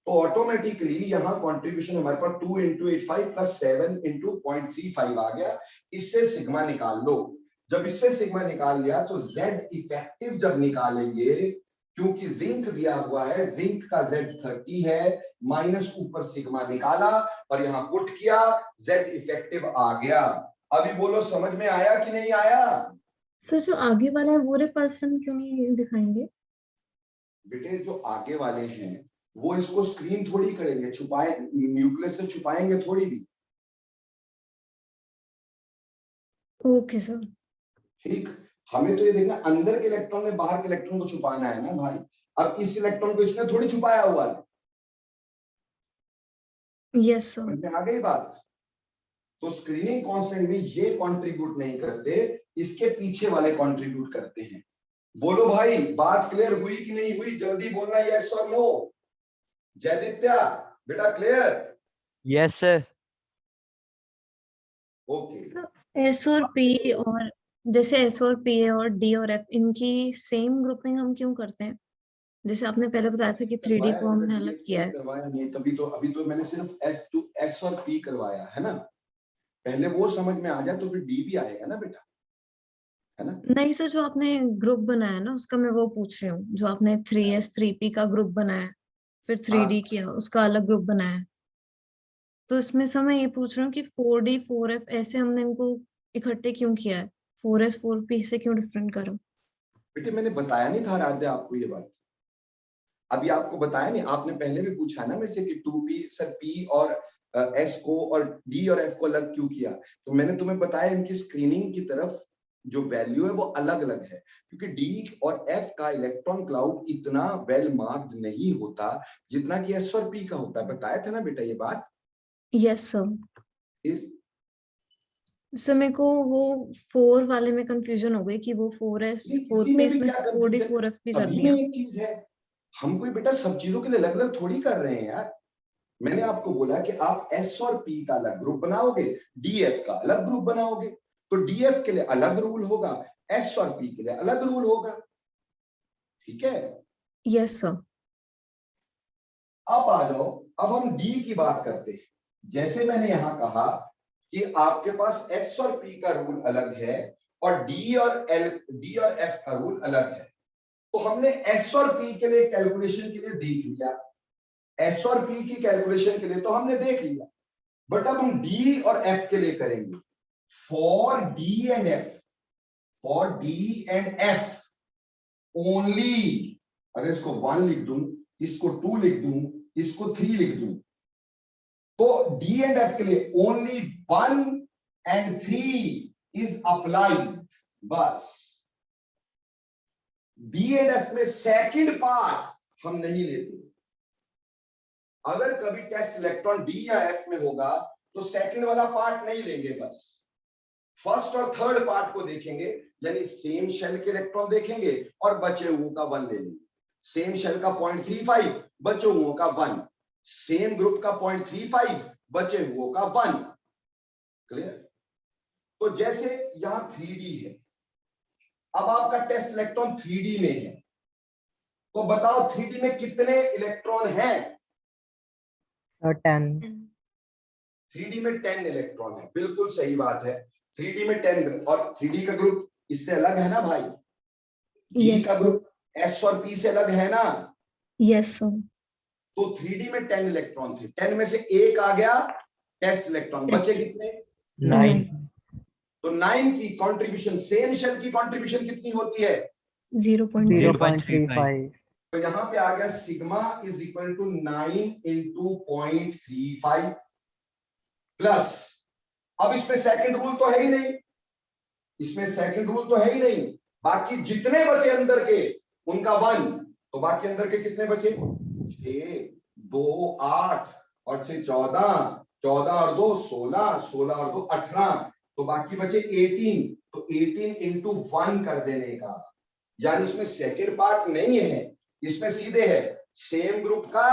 तो ऑटोमेटिकली यहां कंट्रीब्यूशन हमारे पास 2 इंटू 85 प्लस 7 इंटू 0.35 आ गया। इससे सिग्मा निकाल लो। जब इससे सिग्मा निकाल लिया तो Z इफेक्टिव जब निकालेंगे, क्योंकि जिंक दिया हुआ है, जिंक का Z 30 है, माइनस ऊपर सिग्मा निकाला और यहां पुट किया, Z इफेक्टिव आ गया। अभी बोलो समझ में आया कि नहीं आया? सर जो आगे वाला है वो पर्सन क्यों नहीं दिखाएंगे? बेटे जो आगे वाले हैं वो इसको स्क्रीन थोड़ी करेंगे, छुपाए न्यूक्लियस से छुपाएंगे थोड़ी भी। Okay sir. ठीक, हमें तो ये देखना अंदर के इलेक्ट्रॉन ने बाहर के इलेक्ट्रॉन को छुपाना है ना भाई। अब इस इलेक्ट्रॉन को इसने थोड़ी छुपाया हुआ है। Yes sir. समझ में आ गई बात? तो स्क्रीनिंग कांस्टेंट में ये कंट्रीब्यूट नहीं करते, इसके पीछे वाले कंट्रीब्यूट करते हैं। बोलो भाई, बात क्लियर हुई कि नहीं हुई? जल्दी बोलना यस और नो। जयदित्या बेटा clear? Yes sir. Okay. S और P और जैसे एस और पी और डी और एफ, इनकी सेम ग्रुपिंग हम क्यों करते हैं? जैसे आपने पहले बताया था कि 3D करवाया को बेटा, हमने अलग DF किया है। करवाया नहीं, तभी तो अभी तो मैंने सिर्फ एस और पी करवाया है ना। पहले वो समझ में आ जाए तो फिर डी भी आएगा ना बेटा, है ना। नहीं सर, जो आपने ग्रुप बनाया ना उसका मैं वो पूछ रही हूँ, जो आपने 3S 3P का ग्रुप बनाया, फिर 3D हाँ, किया, उसका अलग ग्रुप बनाया, तो इसमें सर मैं ये पूछ रही हूँ कि 4D 4F ऐसे हमने इनको इकट्ठे क्यों किया है? 4S 4P से क्यों डिफरेंट करो? बेटे मैंने बताया नहीं था आराध्या आपको ये बात, अभी आपको बताया नहीं, आपने पहले भी पूछा ना मेरे से कि 2P सर पी और एस को और डी और एफ को अलग क्यों किया, तो मैंने तुम्हें बताया इनकी स्क्रीनिंग की तरफ जो वैल्यू है वो अलग अलग है, क्योंकि डी और एफ का इलेक्ट्रॉन क्लाउड इतना वेल मार्क्ड नहीं होता जितना कि एस और पी का होता है, बताया था ना बेटा ये बात। Yes sir. फिर सर मेरे को वो 4 वाले में कंफ्यूजन हो गई कि वो 4S इसी 4P में भी इसमें क्या 4D कंफ्यूजन, 4F भी कर सभी में दिया। एक चीज है, हम कोई बेटा सब चीजों के लिए अलग अलग थोड़ी कर रहे हैं यार। मैंने आपको बोला कि आप एस और पी का अलग ग्रुप बनाओगे, डीएफ का अलग ग्रुप बनाओगे, तो डीएफ के लिए अलग रूल होगा, एस और पी के लिए अलग रूल होगा, ठीक है। Yes sir. अब आ जाओ, अब हम डी की बात करते हैं। जैसे मैंने यहां कहा कि आपके पास एस और पी का रूल अलग है और डी और एफ का रूल अलग है, तो हमने एस और पी के लिए कैलकुलेशन के लिए देख लिया, एस और पी की कैलकुलेशन के लिए तो हमने देख लिया, बट अब हम डी और एफ के लिए करेंगे। For D and F, for D and F only, अगर इसको 1 लिख दूं, इसको 2 लिख दूं, इसको 3 लिख दूं, तो डी एंड एफ के लिए ओनली 1 एंड 3 इज अप्लाइड, बस। डी एंड एफ में सेकंड पार्ट हम नहीं लेते। अगर कभी टेस्ट इलेक्ट्रॉन डी या एफ में होगा तो सेकंड वाला पार्ट नहीं लेंगे, बस फर्स्ट और थर्ड पार्ट को देखेंगे, यानी सेम शेल के इलेक्ट्रॉन देखेंगे और बचे हुओं का 1 ले लेंगे। सेम शेल का 0.35, बचे हुओं का 1, सेम ग्रुप का 0.35, बचे हुओं का 1। क्लियर? तो जैसे यहां 3D है, अब आपका टेस्ट इलेक्ट्रॉन 3D में है, तो बताओ 3D में कितने इलेक्ट्रॉन हैं? सर 10। 3D में 10 इलेक्ट्रॉन है, बिल्कुल सही बात है। 3D में 10, और 3D का ग्रुप इससे अलग है ना भाई, डी यस का सर। ग्रुप एस और पी से अलग है ना। Yes sir. तो 3D में 10 इलेक्ट्रॉन थे, 10 में से एक आ गया टेस्ट इलेक्ट्रॉन, बचे कितने? 9। 9। तो 9 की कंट्रीब्यूशन, सेम शेल की कंट्रीब्यूशन कितनी होती है? 0.35। 0.35। तो यहां पे आ गया sigma is equal to 9 into 0.35 plus, अब इसमें सेकंड रूल तो है ही नहीं, इसमें सेकंड रूल तो है ही नहीं, बाकी जितने बचे अंदर के उनका 1, तो बाकी अंदर के कितने बचे? 6, 2 8 और 6 14, 14 और 2 16, 16 और 2 18, तो बाकी बचे 18, तो 18 इंटू 1 कर देने का, यानी इसमें सेकंड पार्ट नहीं है, इसमें सीधे है सेम ग्रुप का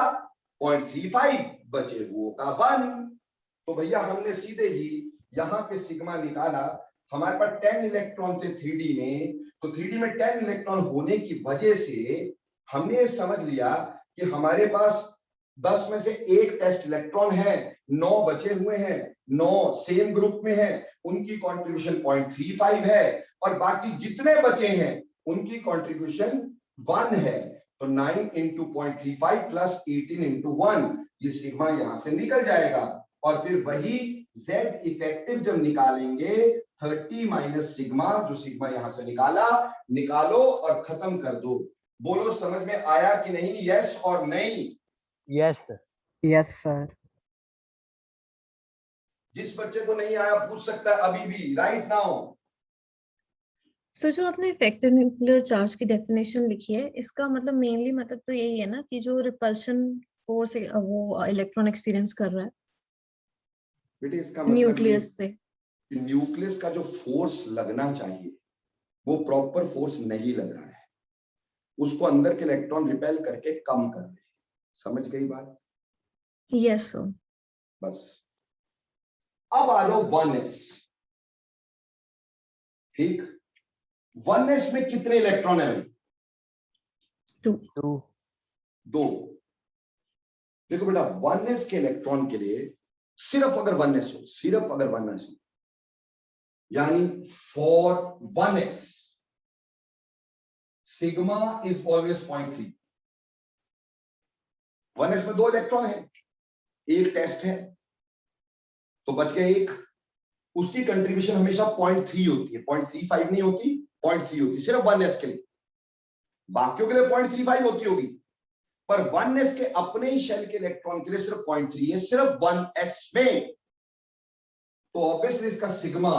0.35, बचे हुओं का 1। तो भैया हमने सीधे ही यहां पे सिग्मा निकाला, हमारे पास 10 इलेक्ट्रॉन थे 3D में, तो 3D में 10 इलेक्ट्रॉन होने की वजह से हमने समझ लिया कि हमारे पास 10 में से एक टेस्ट इलेक्ट्रॉन है, 9 बचे हुए हैं, 9 सेम ग्रुप में है, उनकी कंट्रीब्यूशन 0.35 है, और बाकी जितने बचे हैं उनकी कंट्रीब्यूशन 1 है। तो 9 इंटू 0.35 प्लस 18 इंटू 1, ये सिग्मा यहां से निकल जाएगा, और फिर वही Z इफेक्टिव जब निकालेंगे 30 माइनस सिग्मा, जो सिग्मा यहां से निकाला, निकालो और खत्म कर दो। बोलो समझ में आया कि नहीं, यस और नहीं? Yes yes sir. जिस बच्चे को नहीं आया पूछ सकता है अभी भी, राइट नाउ। सर जो आपने इफेक्टिव न्यूक्लियर चार्ज की डेफिनेशन लिखी है, इसका मतलब मेनली मतलब तो यही है ना कि जो रिपल्शन फोर्स वो इलेक्ट्रॉन एक्सपीरियंस कर रहा है बेटे इसका मतलब न्यूक्लियस से। न्यूक्लियस का जो फोर्स लगना चाहिए वो प्रॉपर फोर्स नहीं लग रहा है, उसको अंदर के इलेक्ट्रॉन रिपेल करके कम कर रहे हैं। समझ गई बात? Yes sir. बस अब आ जाओ 1s, ठीक। 1s में कितने इलेक्ट्रॉन है भाई? 2 2। देखो बेटा 1s के इलेक्ट्रॉन के लिए सिर्फ अगर 1s हो, सिर्फ अगर 1s हो, यानी for 1s sigma is always 0.3। 1s में 2 इलेक्ट्रॉन है, एक टेस्ट है तो बच गए एक, उसकी कंट्रीब्यूशन हमेशा 0.3 होती है, 0.35 नहीं होती, 0.3 होती है सिर्फ 1s के लिए। बाकियों के लिए 0.35 होती होगी, पर 1s के अपने ही शेल के इलेक्ट्रॉन के लिए सिर्फ 0.3 है, सिर्फ 1s में। तो ऑब्वियसली इसका सिग्मा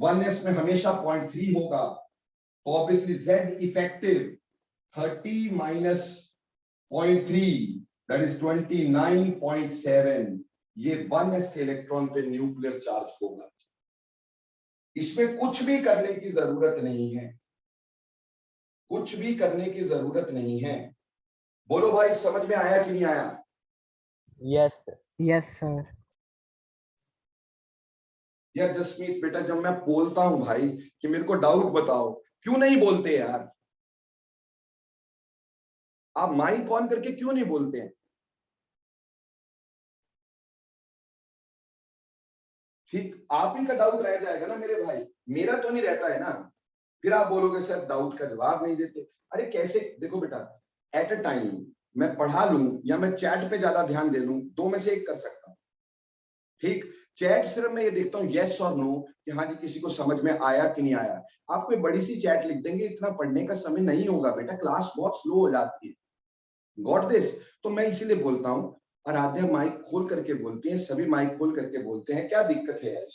1s में हमेशा 0.3 होगा, तो obviously Z effective 30 minus 0.3 that is 29.7, ये 1s के इलेक्ट्रॉन पे न्यूक्लियर चार्ज होगा। इसमें कुछ भी करने की जरूरत नहीं है, कुछ भी करने की जरूरत नहीं है। बोलो भाई समझ में आया कि नहीं आया? Yes sir. यार जसमीत बेटा जब मैं बोलता हूं भाई कि मेरे को डाउट बताओ, क्यों नहीं बोलते यार? आप माइक ऑन करके क्यों नहीं बोलते हैं? ठीक, आप ही का डाउट रह जाएगा ना मेरे भाई, मेरा तो नहीं रहता है ना। फिर आप बोलोगे सर डाउट का जवाब नहीं देते। अरे कैसे, देखो बेटा एट अ टाइम मैं पढ़ा लूं या मैं चैट पे ज्यादा ध्यान दे लूं, दो में से एक कर सकता हूं। ठीक, चैट सिर्फ मैं ये देखता हूँ यस और नो कि हाँ जी किसी को समझ में आया कि नहीं आया। आप कोई बड़ी सी चैट लिख देंगे, इतना पढ़ने का समय नहीं होगा बेटा, क्लास बहुत स्लो हो जाती है। Got this? तो मैं इसीलिए बोलता हूँ, आराध्या माइक खोल करके बोलती है, सभी माइक खोल करके बोलते हैं, क्या दिक्कत है यार?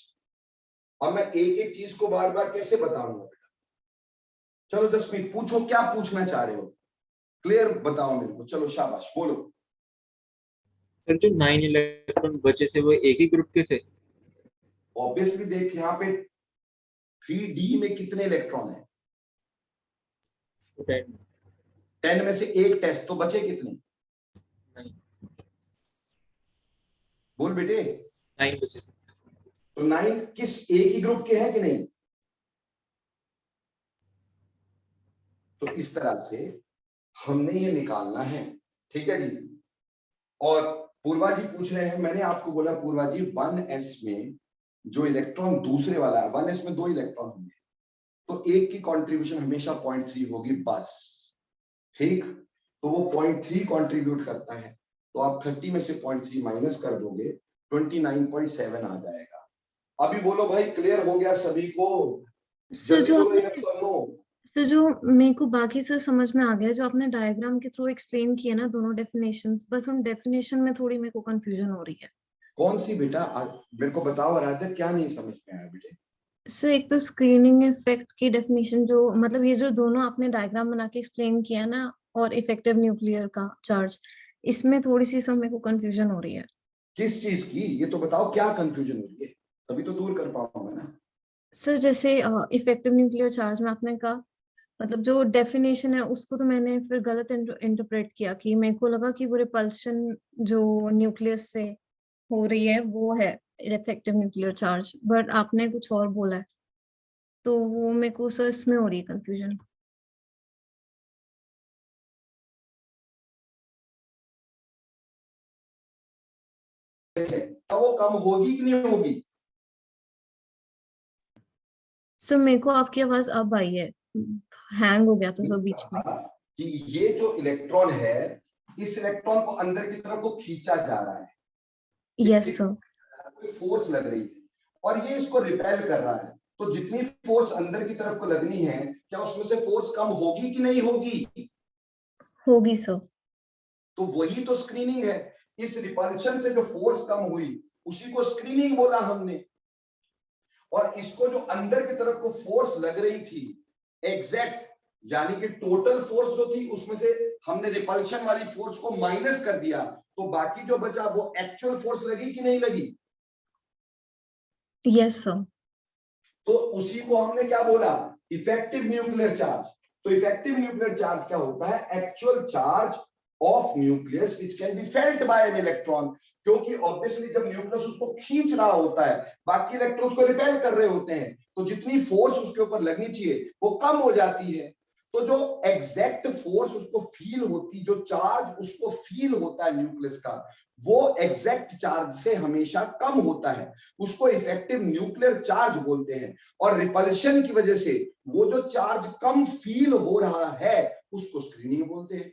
अब मैं एक एक चीज को बार बार कैसे बताऊंगा बेटा? चलो जसमीत पूछो, क्या पूछना चाह रहे हो, क्लियर बताओ मेरे को, चलो शाबाश बोलो। सर जो 9 इलेक्ट्रॉन बचे थे वो एक ही ग्रुप के थे? ऑब्वियसली देख यहाँ पे 3D में कितने इलेक्ट्रॉन है? 10। 10 में से एक टेस्ट, तो बचे कितने? 9 बोल बेटे। 9 बचे। तो 9 किस एक ही ग्रुप के हैं कि नहीं? तो इस तरह से हमने ये निकालना है, ठीक है जी। और पूर्वा जी पूछ रहे हैं, मैंने आपको बोला पूर्वा जी 1s में जो इलेक्ट्रॉन दूसरे वाला है, 1s में 2 इलेक्ट्रॉन होंगे, तो एक की कंट्रीब्यूशन हमेशा 0.3 होगी बस। ठीक, तो वो 0.3 कंट्रीब्यूट करता है, तो आप 30 में से 0.3 माइनस कर दोगे, 29.7 आ जाएगा। अभी बोलो भाई क्लियर हो गया सभी को? सर जल्दी जो बोलो आपने yes or no। सर जो मेरे को बाकी से समझ में आ गया, जो आपने डायग्राम के थ्रू एक्सप्लेन किया ना दोनों डेफिनेशंस, बस उन डेफिनेशन में थोड़ी मेरे को कंफ्यूजन हो रही है। कौन सी बेटा मेरे को बताओ आराध्या, क्या नहीं समझ में आया बेटे? सर एक तो स्क्रीनिंग इफेक्ट की डेफिनेशन, जो मतलब ये जो दोनों आपने डायग्राम बना के एक्सप्लेन किया ना, और इफेक्टिव न्यूक्लियर का चार्ज, इसमें थोड़ी सी सब मेरे को कंफ्यूजन हो रही है। किस चीज की, ये तो बताओ क्या कंफ्यूजन हो रही है, तभी तो दूर कर पाऊंगा ना। सर जैसे इफेक्टिव न्यूक्लियर चार्ज में आपने कहा, मतलब जो डेफिनेशन है उसको तो मैंने फिर गलत इंटरप्रेट किया, कि मेरे को लगा कि वो रिपल्शन जो न्यूक्लियस से हो रही है वो है इफेक्टिव न्यूक्लियर चार्ज, बट आपने कुछ और बोला है, तो वो मेरे को सर इसमें हो रही है कंफ्यूजन। तो वो कम होगी कि नहीं होगी? सर मेरे को आपकी आवाज अब आई है, हैंग हो गया था सब बीच में। कि ये जो इलेक्ट्रॉन है, इस इलेक्ट्रॉन को अंदर की तरफ को खींचा जा रहा है, यस सर। फोर्स लग रही है, और ये इसको रिपेल कर रहा है, तो जितनी फोर्स अंदर की तरफ को लगनी है, क्या उसमें से फोर्स कम होगी कि नहीं होगी? होगी सर। तो वही तो स्क्रीनिंग है। इस रिपल्शन से जो फोर्स कम हुई उसी को स्क्रीनिंग बोला हमने, और इसको जो अंदर की तरफ को फोर्स लग रही थी एग्जैक्ट, यानी कि टोटल फोर्स जो थी उसमें से हमने रिपल्शन वाली फोर्स को माइनस कर दिया, तो बाकी जो बचा वो एक्चुअल फोर्स लगी कि नहीं लगी? Yes sir. तो उसी को हमने क्या बोला, इफेक्टिव न्यूक्लियर चार्ज। तो इफेक्टिव न्यूक्लियर चार्ज क्या होता है? Actual charge of nucleus which can be felt by an electron, क्योंकि ऑब्वियसली जब न्यूक्लियस उसको खींच रहा होता है, बाकी इलेक्ट्रॉन्स को रिपेल कर रहे होते हैं, तो जितनी फोर्स उसके ऊपर लगनी चाहिए वो कम हो जाती है। तो जो एग्जैक्ट फोर्स उसको फील होती, जो चार्ज उसको फील होता है न्यूक्लियस का, वो एग्जैक्ट चार्ज से हमेशा कम होता है, उसको इफेक्टिव न्यूक्लियर चार्ज बोलते हैं। और रिपल्शन की वजह से वो जो चार्ज कम फील हो रहा है उसको स्क्रीनिंग बोलते हैं।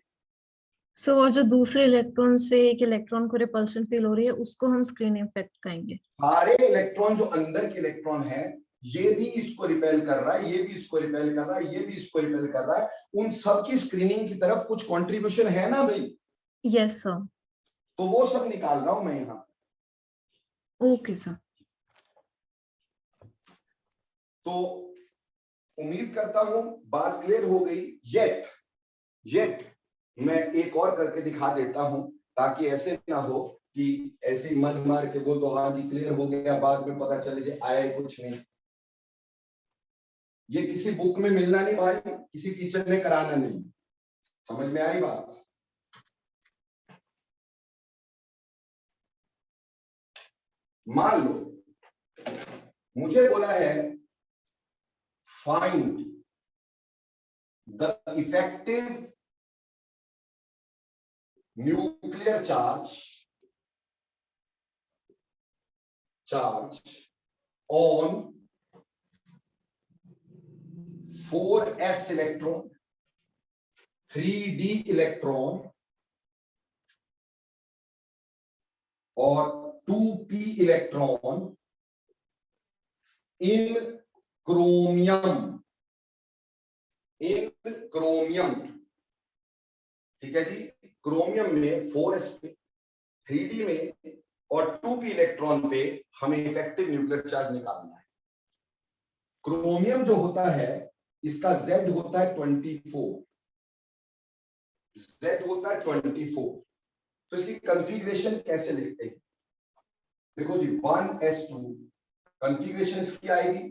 सो और जो दूसरे इलेक्ट्रॉन से एक इलेक्ट्रॉन को रिपल्शन फील हो रही है उसको हम स्क्रीनिंग इफेक्ट कहेंगे। सारे इलेक्ट्रॉन जो अंदर के इलेक्ट्रॉन है, ये भी इसको रिपेल कर रहा है, ये भी इसको रिपेल कर रहा है, ये भी इसको रिपेल कर रहा है, उन सब की स्क्रीनिंग की तरफ कुछ कंट्रीब्यूशन है ना भाई? Yes sir. तो वो सब निकाल रहा हूं मैं यहां। Okay sir. तो उम्मीद करता हूं बात क्लियर हो गई। येट मैं एक और करके दिखा देता हूं, ताकि ऐसे ना हो कि ऐसे मन मार के बोल दो हाँ जी क्लियर हो गया, बाद में पता चले कि आया ही कुछ नहीं। ये किसी बुक में मिलना नहीं भाई, किसी टीचर ने कराना नहीं। समझ में आई बात? मान लो मुझे बोला है find the effective nuclear charge on 4s electron, 3d electron और 2p electron in chromium, ठीक है जी। क्रोमियम में 4s पे, 3d में और 2p इलेक्ट्रॉन पे हमें इफेक्टिव न्यूक्लियर चार्ज निकालना है। क्रोमियम जो होता है इसका Z होता है 24, Z होता है 24। तो इसकी कॉन्फ़िगरेशन कैसे लिखते हैं? देखो जी 1s2 कॉन्फ़िगरेशन इसकी आएगी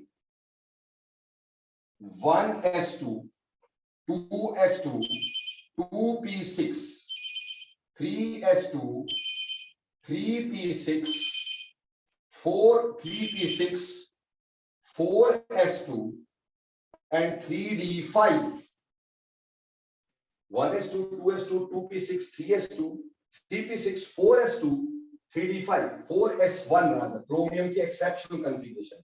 1s2 2s2 2p6 3s2 3p6 3p6 4s2 and 3d5 1s2 2s2 2p6 3s2 3p6 4s2 3d5 4s1 rather chromium की एक्सेप्शनल कॉन्फ़िगरेशन।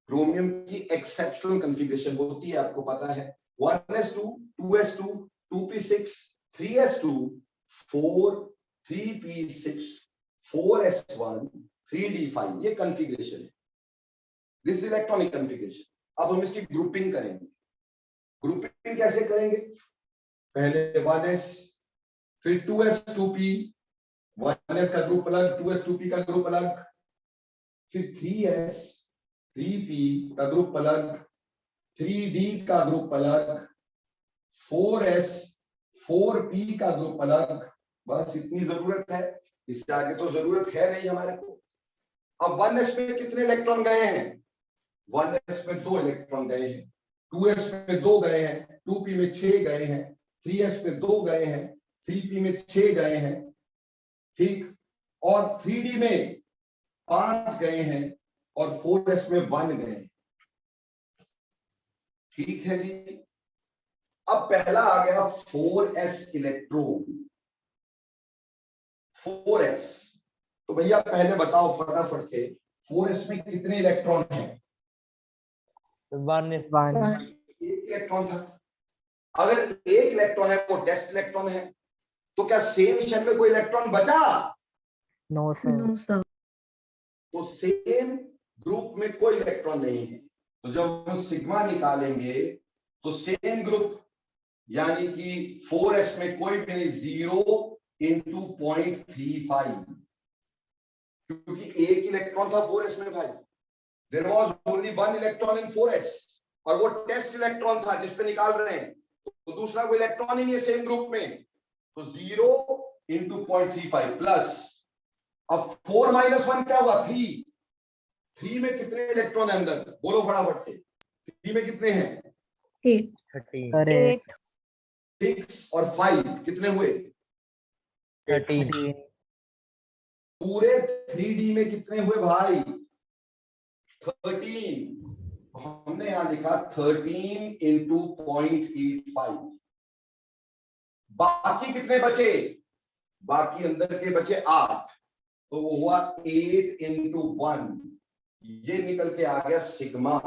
क्रोमियम की एक्सेप्शनल कॉन्फ़िगरेशन होती है, आपको पता है 1s2 2s2 2p6 3s2 4 3p6 4s1 3d5 ये configuration है। This electronic configuration. अब हम इसकी ग्रुपिंग करेंगे। ग्रुपिंग कैसे करेंगे? पहले 1s फिर 2s 2p, 1s का ग्रुप अलग 2s 2p का ग्रुप अलग, फिर 3s 3p का ग्रुप अलग, 3d का ग्रुप अलग, 4s 4p का ग्रुप अलग। बस इतनी जरूरत है, इससे आगे तो जरूरत है नहीं हमारे को। अब 1s में कितने इलेक्ट्रॉन गए हैं? 1s में 2 इलेक्ट्रॉन गए हैं, 2s में 2 गए हैं, 2p में 6 गए हैं, 3s में 2 गए हैं, 3p में 6 गए हैं, ठीक। और 3d में 5 गए हैं और 4s में 1 गए, ठीक है जी। अब पहला आ गया 4s इलेक्ट्रॉन, 4s। तो भैया पहले बताओ फटाफट से 4s में कितने इलेक्ट्रॉन हैं? 1 एक इलेक्ट्रॉन था। अगर एक इलेक्ट्रॉन है वो टेस्ट इलेक्ट्रॉन है, तो क्या सेम शेल में कोई इलेक्ट्रॉन बचा? No no sir. तो सेम ग्रुप में कोई इलेक्ट्रॉन नहीं है। तो जब हम सिग्मा निकालेंगे तो सेम ग्रुप यानी कि 4s में कोई भी नहीं, 0 into 0.35, क्योंकि एक इलेक्ट्रॉन था 4s में भाई। There was only 1 electron in 4s और वो टेस्ट इलेक्ट्रॉन था जिस पे निकाल रहे हैं, तो दूसरा कोई इलेक्ट्रॉन ही नहीं है सेम ग्रुप में। तो 0 into 0.35 प्लस, अब 4 minus 1 क्या हुआ? 3 में कितने इलेक्ट्रॉन है अंदर? बोलो फटाफट से। 3 में कितने हैं? 8 अरे 6 और 5 कितने हुए? 13 पूरे 3D में कितने हुए भाई? 13। हमने यहां लिखा 13 इंटू 0.85। बाकी कितने बचे? बाकी अंदर के बचे 8, तो वो हुआ 8 इंटू 1। ये निकल के आ गया सिग्मा।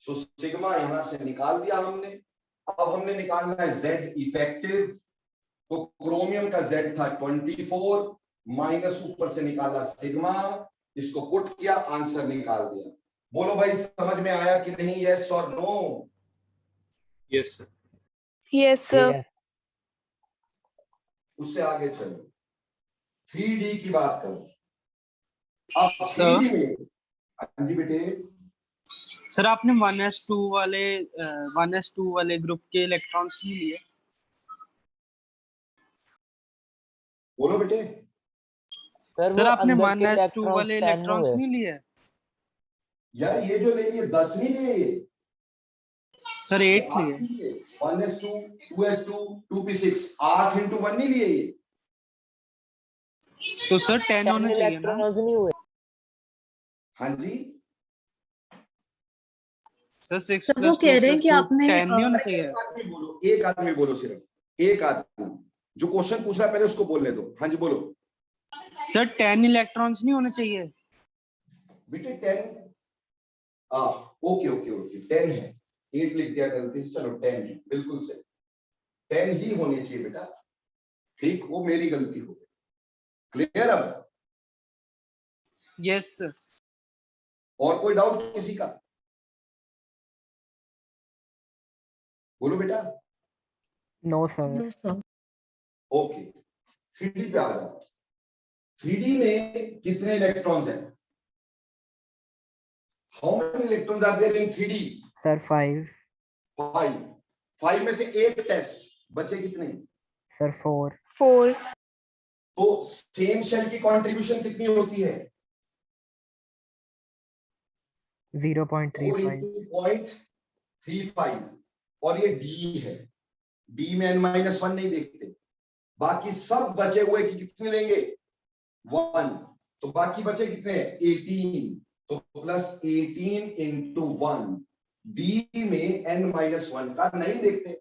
सो सिग्मा यहां से निकाल दिया हमने। अब हमने निकालना है जेड इफेक्टिव। तो क्रोमियम का जेड था 24, माइनस ऊपर से निकाला सिग्मा, इसको पुट किया, आंसर निकाल दिया। बोलो भाई समझ में आया कि नहीं? यस और no? Yes sir. Yes, sir. उससे आगे चलो, 3D की बात करो। अब सर 3D में, हाँ जी बेटे, सर आपने 1s2 वाले ग्रुप के इलेक्ट्रॉन्स नहीं लिए? बोलो बेटे। सर आपने 1s2 वाले इलेक्ट्रॉन्स नहीं लिए? यार ये जो ले लिए 10 नहीं लिए, सर 8 लिए। 1s2, 2s2, 2p6, 8 इंटू 1 नहीं लिए ये। तो सर 10 होने चाहिए ना? हाँ जी, सर 6 सर वो कह रहे हैं कि 2 आपने 10 नहीं होना एक चाहिए? आदमी बोलो, एक आदमी बोलो, सिर्फ एक आदमी जो क्वेश्चन पूछ रहा है पहले उसको बोलने दो। हाँ जी बोलो सर 10 इलेक्ट्रॉन्स नहीं होने चाहिए? बेटे। 10, ओके ओके ओके, 10 है। 8 लिख दिया गलती से, चलो 10 है, बिल्कुल सही। 10 ही होनी चाहिए बेटा, ठीक, वो मेरी गलती हो गई। क्लियर अब? Yes sir. और कोई डाउट किसी का? बोलो बेटा। No sir. No sir. Okay, 3D पे आ जाओ। 3D में कितने इलेक्ट्रॉन्स हैं? How many electrons are there in 3D? Sir 5। 5। 5 में से एक टेस्ट, बचे कितने? सर 4। 4. तो सेम शेल की कंट्रीब्यूशन कितनी होती है? 0.35। 4 × 0.35। और ये डी है, डी में n-1 नहीं देखते। बाकी सब बचे हुए की कितने लेंगे? 1। तो बाकी बचे कितने? 18। तो प्लस 18 इंटू 1। डी में n-1 का नहीं देखते,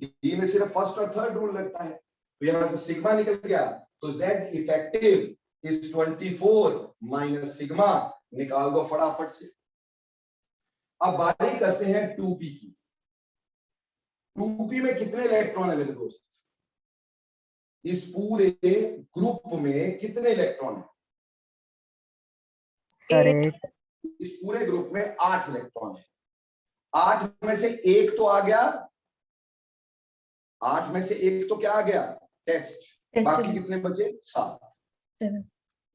डी में सिर्फ फर्स्ट और थर्ड रूल लगता है। तो यहां से सिग्मा निकल गया, तो Z effective is 24 minus sigma, निकाल दो फटाफट से। अब बारी करते हैं 2p की। 2p में कितने इलेक्ट्रॉन है मेरे दोस्त? इस पूरे ग्रुप में कितने इलेक्ट्रॉन है? सर 8. 8। इस पूरे ग्रुप में 8 इलेक्ट्रॉन है। 8 में से एक तो आ गया, 8 में से एक तो क्या आ गया? टेस्ट। बाकी कितने बचे? 7। 7।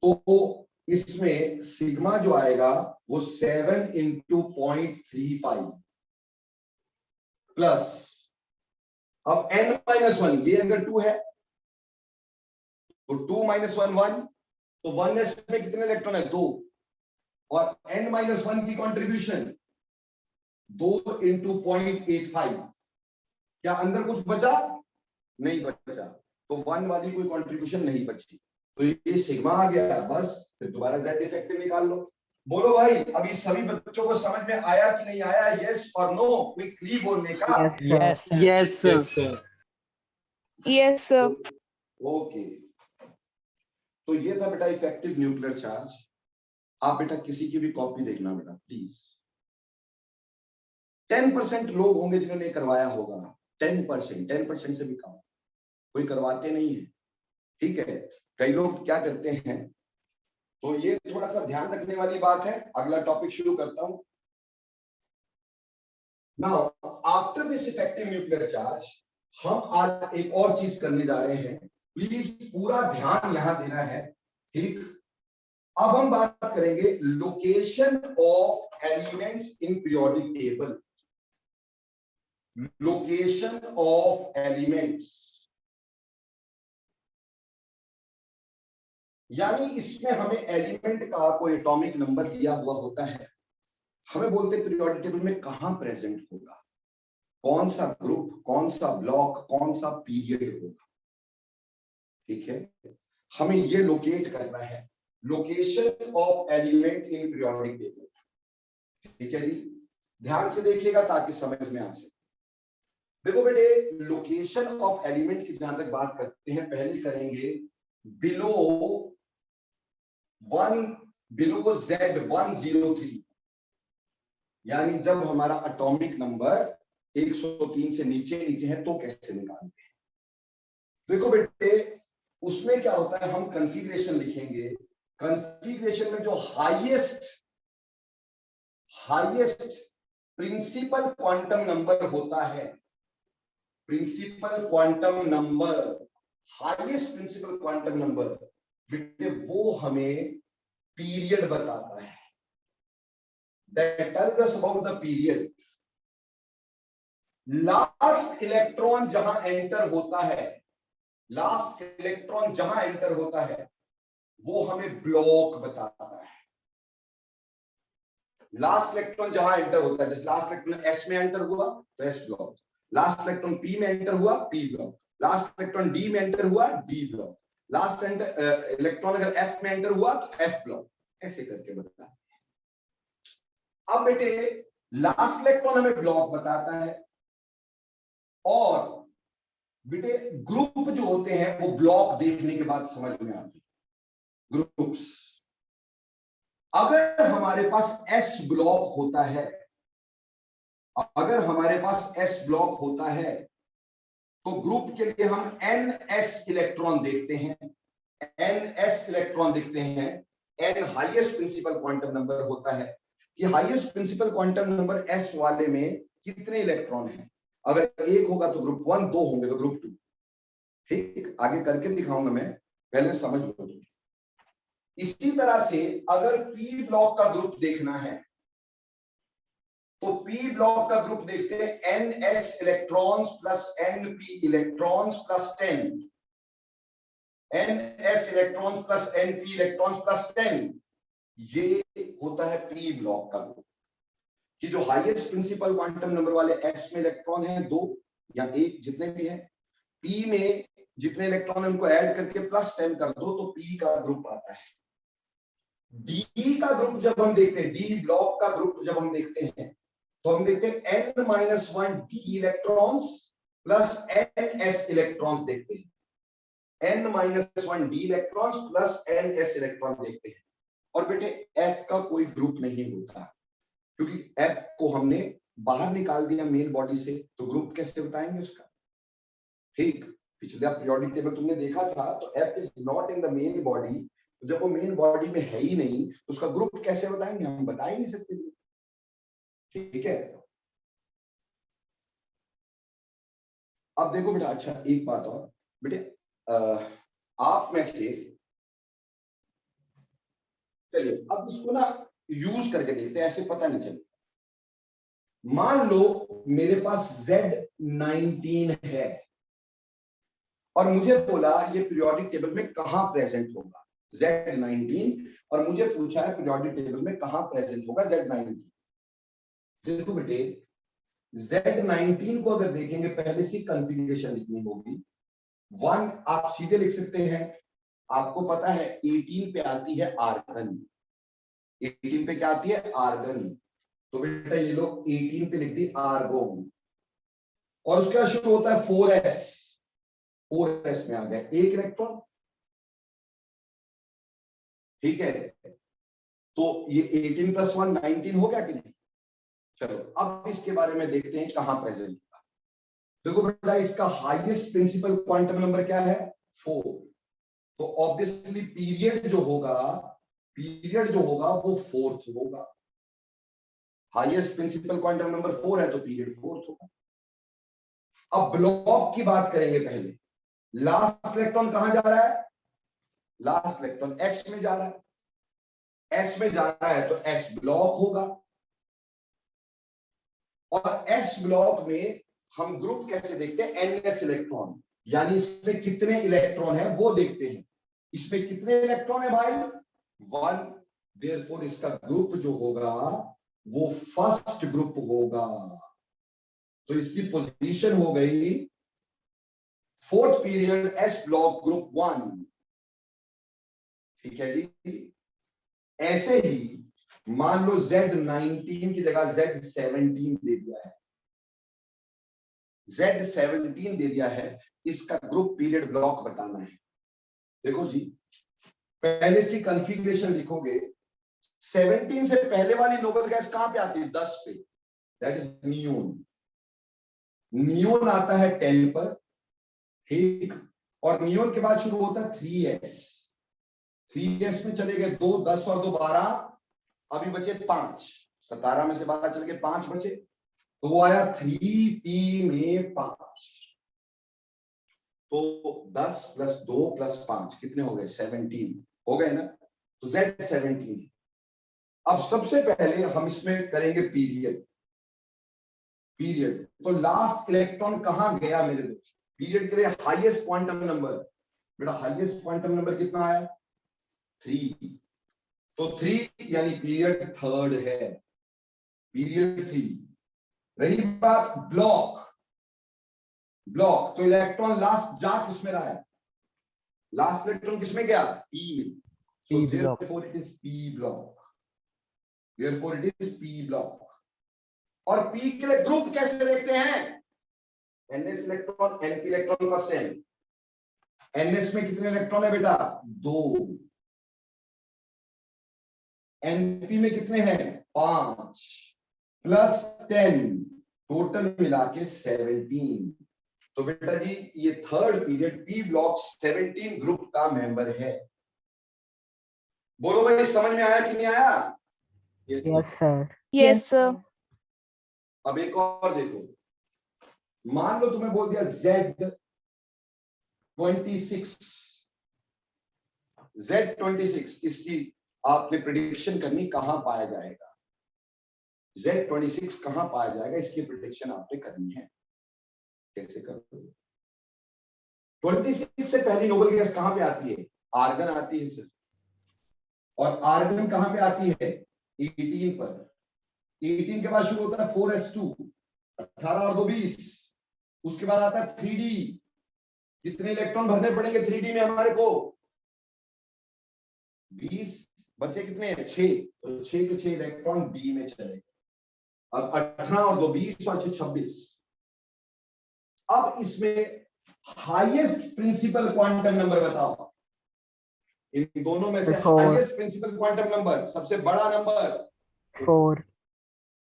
तो इसमें सिग्मा जो आएगा वो 7 इंटू 0.35 प्लस, अब n-1, ये अगर 2 है तो 2 - 1 1, तो 1s में कितने इलेक्ट्रॉन है? 2। और n-1 की कंट्रीब्यूशन 2 इंटू 0.85। क्या अंदर कुछ बचा? नहीं बचा, तो 1 वाली कोई कंट्रीब्यूशन नहीं बची, तो ये सिग्मा आ गया। बस फिर दोबारा Z इफेक्टिव निकाल लो। बोलो भाई, अभी सभी बच्चों को समझ में आया कि नहीं आया? यस और नो क्विकली बोलने का। Yes sir. Yes sir. Yes sir. Yes, sir. Okay, तो ये था बेटा इफेक्टिव न्यूक्लियर चार्ज। आप बेटा किसी की भी कॉपी देखना बेटा प्लीज। 10% लोग होंगे जिन्होंने करवाया होगा, 10% से भी कम, कोई करवाते नहीं है, ठीक है। कई लोग क्या करते हैं, तो ये थोड़ा सा ध्यान रखने वाली बात है। अगला टॉपिक शुरू करता हूं। Now after this effective nuclear charge, हम आज एक और चीज करने जा रहे हैं, प्लीज पूरा ध्यान यहां देना है, ठीक। अब हम बात करेंगे location of elements in periodic table. Location of elements, यानी इसमें हमें एलिमेंट का कोई एटॉमिक नंबर दिया हुआ होता है, हमें बोलते हैं पीरियोडिक टेबल में कहां प्रेजेंट होगा, कौन सा ग्रुप, कौन सा ब्लॉक, कौन सा पीरियड होगा। ठीक है, हमें ये लोकेट करना है, location of element in periodic table. ठीक है जी, ध्यान से देखिएगा ताकि समझ में आ सके। देखो बेटे, लोकेशन ऑफ एलिमेंट की जहां तक बात करते हैं, पहले करेंगे बिलो Z103, यानी जब हमारा एटॉमिक नंबर 103 से नीचे है तो कैसे निकालते हैं। देखो बेटे, उसमें क्या होता है, हम कॉन्फ़िगरेशन लिखेंगे। कॉन्फ़िगरेशन में जो हाईएस्ट प्रिंसिपल क्वांटम नंबर होता है, principal quantum number, highest principal quantum number बेटे, वो हमें पीरियड बताता है। That tells us about the period. Last electron जहां एंटर होता है, लास्ट इलेक्ट्रॉन जहां एंटर होता है वो हमें ब्लॉक बताता है। लास्ट इलेक्ट्रॉन जहां एंटर होता है, जैसे लास्ट इलेक्ट्रॉन एस में एंटर हुआ तो S block, last electron P में एंटर हुआ P block, last electron D में एंटर हुआ डी ब्लॉक, लास्ट इलेक्ट्रॉन अगर एफ में एंटर हुआ तो एफ ब्लॉक, ऐसे करके बताता है। अब बेटे, लास्ट इलेक्ट्रॉन हमें ब्लॉक बताता है, और बेटे ग्रुप जो होते हैं वो ब्लॉक देखने के बाद समझ में आते हैं। ग्रुप्स, अगर हमारे पास एस ब्लॉक होता है, अगर हमारे पास एस ब्लॉक होता है तो ग्रुप के लिए हम एन एस इलेक्ट्रॉन देखते हैं, एन एस इलेक्ट्रॉन देखते हैं। N highest principal quantum number होता है कि highest principal quantum number s वाले में कितने इलेक्ट्रॉन हैं। अगर एक होगा तो ग्रुप 1, दो होंगे तो ग्रुप 2। ठीक, आगे करके दिखाऊंगा मैं, पहले समझ लो। इसी तरह से अगर पी ब्लॉक का ग्रुप देखना है तो पी ब्लॉक का ग्रुप देखते हैं, n s electrons plus n p electrons plus 10, n s electrons plus n p electrons plus 10, ये होता है पी ब्लॉक का ग्रुप। कि जो हाईएस्ट प्रिंसिपल क्वांटम नंबर वाले एस में इलेक्ट्रॉन है 2 या 1 जितने भी हैं, पी में जितने इलेक्ट्रॉन है उनको ऐड करके प्लस 10 कर दो तो पी का ग्रुप आता है। डी का ग्रुप जब हम देखते हैं, डी ब्लॉक का ग्रुप जब हम देखते हैं तो हम देखते हैं n-1 d electrons plus n s electrons देखते हैं, n-1 d electrons plus n s electron देखते हैं। और बेटे एफ का कोई ग्रुप नहीं होता, क्योंकि एफ को हमने बाहर निकाल दिया मेन बॉडी से, तो ग्रुप कैसे बताएंगे उसका। ठीक, पिछले पीरियोडिक टेबल तुमने देखा था, तो F is not in the main body, तो जब वो मेन बॉडी में है ही नहीं तो उसका ग्रुप कैसे बताएंगे, हम बता ही नहीं सकते। ठीक है, अब देखो बेटा, अच्छा एक बात और बेटे, आप में से चलिए अब इसको ना यूज करके देखते हैं, ऐसे पता नहीं चले। मान लो मेरे पास Z19 है और मुझे बोला ये पीरियोडिक टेबल में कहां प्रेजेंट होगा, Z19, और मुझे पूछा है पीरियोडिक टेबल में कहां प्रेजेंट होगा Z19। देखो बेटे, Z19 को अगर देखेंगे, पहले से कॉन्फ़िगरेशन लिखनी होगी। 1 आप सीधे लिख सकते हैं, आपको पता है 18 पे आती है आर्गन, 18 पे क्या आती है, आर्गन। तो बेटा ये लोग 18 पे लिख दी आर्गोन, और उसका शुरू होता है 4s, 4s में आ गया एक इलेक्ट्रॉन। ठीक है, तो ये 18 + 1 19 हो गया कि नहीं। चलो अब इसके बारे में देखते हैं कहां प्रेजेंट होगा। देखो बेटा, इसका हाईएस्ट प्रिंसिपल क्वांटम नंबर क्या है, 4, तो ऑब्वियसली पीरियड जो होगा वो 4th होगा। हाईएस्ट प्रिंसिपल क्वांटम नंबर 4 है तो पीरियड 4th होगा। अब ब्लॉक की बात करेंगे पहले। लास्ट इलेक्ट्रॉन कहां जा रहा है, लास्ट इलेक्ट्रॉन एस में जा रहा है, एस में जा रहा है तो एस ब्लॉक होगा। और एस ब्लॉक में हम ग्रुप कैसे देखते हैं, एनएस इलेक्ट्रॉन, यानी इसमें कितने इलेक्ट्रॉन है वो देखते हैं। इसमें कितने इलेक्ट्रॉन है भाई, 1, देयरफॉर इसका ग्रुप जो होगा वो फर्स्ट ग्रुप होगा। तो इसकी पोजीशन हो गई 4th period S block group 1, ठीक है जी। ऐसे ही मान लो Z19 की जगह Z17 दे दिया है, Z17 दे दिया है, इसका ग्रुप पीरियड ब्लॉक बताना है। देखो जी, पहले इसकी कॉन्फ़िगरेशन लिखोगे, 17 से पहले वाली नोबल गैस कहां पे आती है? 10 पे, दैट इज नियोन। नियोन आता है 10 पर, ठीक, और नियोन के बाद शुरू होता है 3s। 3s में चले गए 2, 10 और 2 12, अभी बचे 5, 17 में से 12 चले गए, 5 बचे, तो वो आया 3p में 5, तो 10 + 2 + 5 कितने हो गए? 17 हो गए ना। तो Z17। अब सबसे पहले हम इसमें करेंगे पीरियड। पीरियड तो लास्ट इलेक्ट्रॉन कहां गया मेरे दोस्त? पीरियड के लिए हाईएस्ट क्वांटम नंबर, बेटा हाईएस्ट क्वांटम नंबर कितना आया? 3। तो 3 यानी पीरियड 3rd है, पीरियड 3। रही बात ब्लॉक, ब्लॉक तो इलेक्ट्रॉन लास्ट जा किसमें रहा है? लास्ट इलेक्ट्रॉन किसमें गया? पी में। So P block. therefore it is P block. Therefore it is P block. और P के लिए ग्रुप कैसे देखते हैं? NS electron, NP electron first है। NS में कितने इलेक्ट्रॉन है बेटा? 2। NP में कितने हैं? 5 + 10, टोटल मिला के 17। तो बेटा जी ये 3rd period P block 17 group का मेंबर है। बोलो भाई, समझ में आया कि नहीं आया? Yes sir. Yes, sir. अब एक और देखो, मान लो तुम्हें बोल दिया Z26, इसकी आपने प्रेडिक्शन करनी, कहां पाया जाएगा? Z26 कहां पाया जाएगा, इसकी प्रेडिक्शन आपने करनी है। कैसे करोगे? 26 से पहली नोबल गैस कहां पे आती है? आर्गन आती है सर। और आर्गन कहां पे आती है? 18 पर। 18 के बाद शुरू होता है 4s2, 18 और 2 20। उसके बाद आता है 3d। कितने इलेक्ट्रॉन भरने पड़ेंगे 3d में हमारे को? 20। बचे कितने? 6। तो 6 के 6 इलेक्ट्रॉन d में चले। अब 18 और 2 20 और 6 26। अब इसमें हाईएस्ट प्रिंसिपल क्वांटम नंबर बताओ। इन दोनों में से हाईएस्ट प्रिंसिपल क्वांटम नंबर, सबसे बड़ा नंबर 4।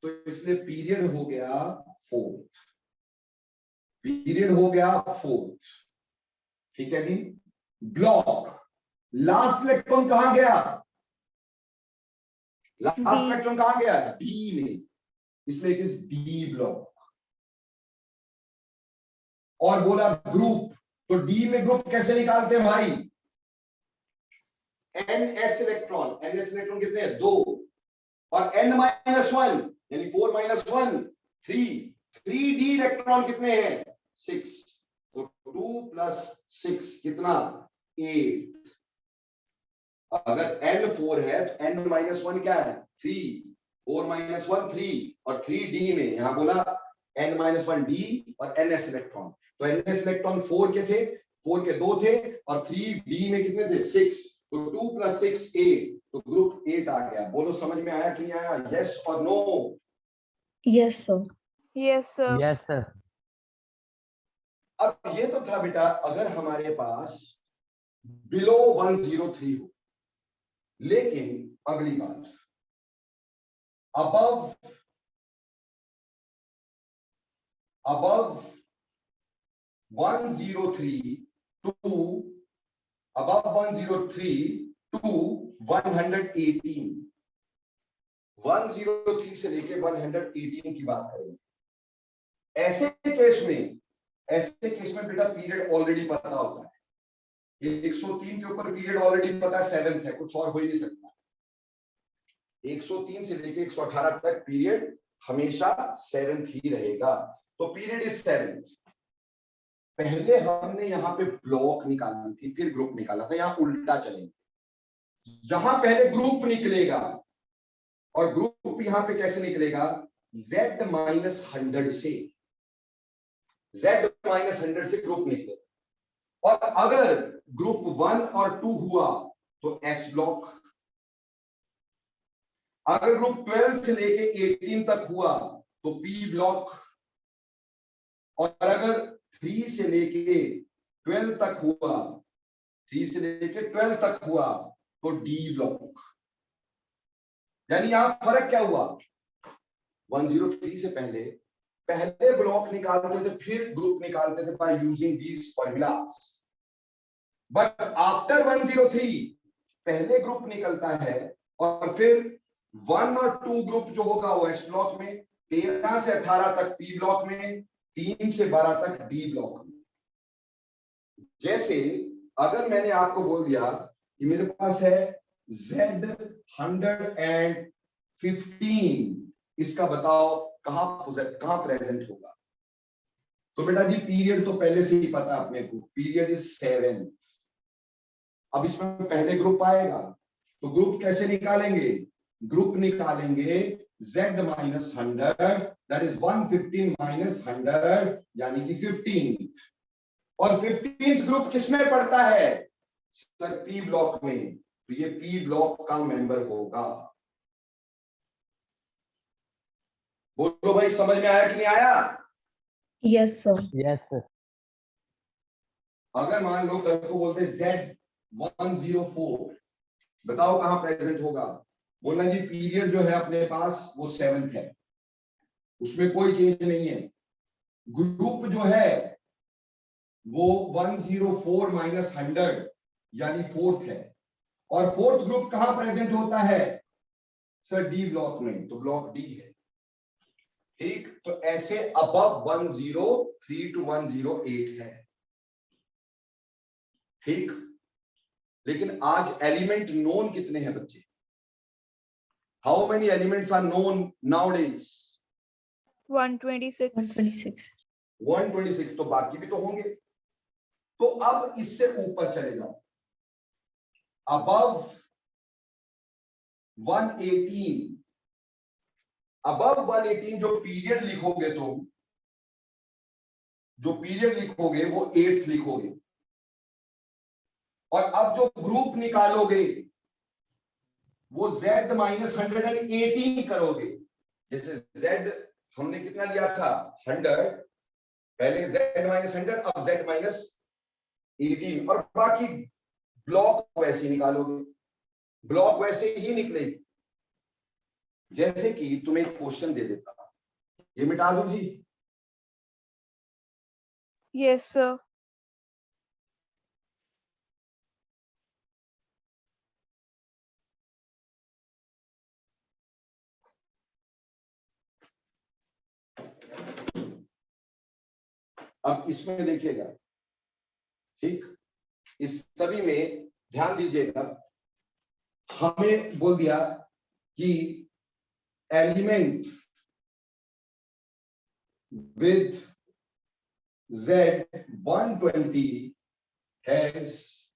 तो इसलिए पीरियड हो गया 4th। पीरियड हो गया 4th, ठीक है जी। ब्लॉक लास्ट इलेक्ट्रॉन कहां गया? लास्ट इलेक्ट्रॉन कहां गया? डी में, इसलिए इट इज डी ब्लॉक। और बोला ग्रुप, तो डी में ग्रुप कैसे निकालते हैं भाई? NS इलेक्ट्रॉन कितने हैं? 2 और N-1 यानी 4 - 1 3। 3d इलेक्ट्रॉन कितने हैं? 6। तो 2 + 6 कितना? 8। अगर N4 है तो N-1 क्या है? 3। 4 - 1 3 और 3d में यहां बोला N-1d और NS इलेक्ट्रॉन। तो NS इलेक्ट्रॉन 4 के थे, 4 के 2 थे, और 3d में कितने थे? 6। तो 2 + 6 8, तो ग्रुप 8 आ गया। बोलो समझ में आया कि नहीं आया? यस और no? Yes sir. Yes, sir. Yes, sir. अब ये तो था बेटा अगर हमारे पास बिलो 103 हो, लेकिन अगली बात, above 103 to above 103 to 118, 103 से लेके 118 की बात करेंगे। ऐसे केस में बेटा पीरियड ऑलरेडी पता होता है। 103 के ऊपर पीरियड ऑलरेडी पता है 7th है, कुछ और हो ही नहीं सकता। 103 से लेके 118 तक पीरियड हमेशा 7th ही रहेगा। तो पीरियड इज 7th। पहले हमने यहाँ पे ब्लॉक निकालनी थी, फिर ग्रुप निकाला था, यहाँ उल्टा चलेंगे। यहाँ पहले ग्रुप निकलेगा, और ग्रुप यहाँ पे कैसे निकलेगा? Z - 100 से, Z - 100 से ग्रुप निकलेगा। और अगर ग्रुप 1 और 2 हुआ तो एस ब्लॉक, अगर ग्रुप 12 से लेके 18 तक हुआ तो पी ब्लॉक, और अगर 3 से लेके 12 तक हुआ, 3 से लेके 12 तक हुआ तो डी ब्लॉक। यानी यहां फर्क क्या हुआ, 103 से पहले ब्लॉक निकालते थे, फिर ग्रुप निकालते थे by using these formulas, but after 103 पहले ग्रुप निकलता है और फिर 1 और 2 ग्रुप जो होगा वो एस ब्लॉक में, 13 से 18 तक पी ब्लॉक में, 3 से 12 तक डी ब्लॉक में। जैसे अगर मैंने आपको बोल दिया कि मेरे पास है Z115, इसका बताओ कहां प्रेजेंट होगा, तो बेटा जी पीरियड तो पहले से ही पता अपने को, पीरियड इज 7। अब इसमें पहले ग्रुप आएगा तो ग्रुप कैसे निकालेंगे, ग्रुप निकालेंगे Z-100, दैट इज 115 माइनस 100 यानी कि 15, और 15th ग्रुप किसमें पड़ता है सर, पी ब्लॉक में, तो ये पी ब्लॉक का मेंबर होगा। बोलो भाई समझ में आया कि नहीं आया? Yes sir. Yes sir. अगर मान लो कल को बोलते Z104, बताओ कहां प्रेजेंट होगा, बोलना जी पीरियड जो है अपने पास वो 7th है, उसमें कोई चेंज नहीं है, ग्रुप जो है वो 104 माइनस 100 यानी 4th है, और 4th ग्रुप कहां प्रेजेंट होता है सर, डी ब्लॉक में, तो ब्लॉक डी है। ठीक, तो ऐसे अबव 103 to 108 है। ठीक, लेकिन आज एलिमेंट नोन कितने हैं बच्चे, how many elements are known nowadays? 126. 126, तो बाकी भी तो होंगे। तो अब इससे ऊपर चले जाओ, अबव 118, अबव 118 जो पीरियड लिखोगे तुम, जो पीरियड लिखोगे वो 8th लिखोगे, और अब जो ग्रुप निकालोगे वो Z-118 करोगे। जैसे Z हमने कितना लिया था 100, पहले Z-100, अब Z-18, और बाकी ब्लॉक वैसे ही निकालोगे, ब्लॉक वैसे ही निकलेगी। जैसे कि तुम्हें एक क्वेश्चन दे देता, ये मिटा दो जी। Yes, sir. अब इसमें देखिएगा, ठीक, इस सभी में ध्यान दीजिएगा, हमें बोल दिया कि element with Z120 has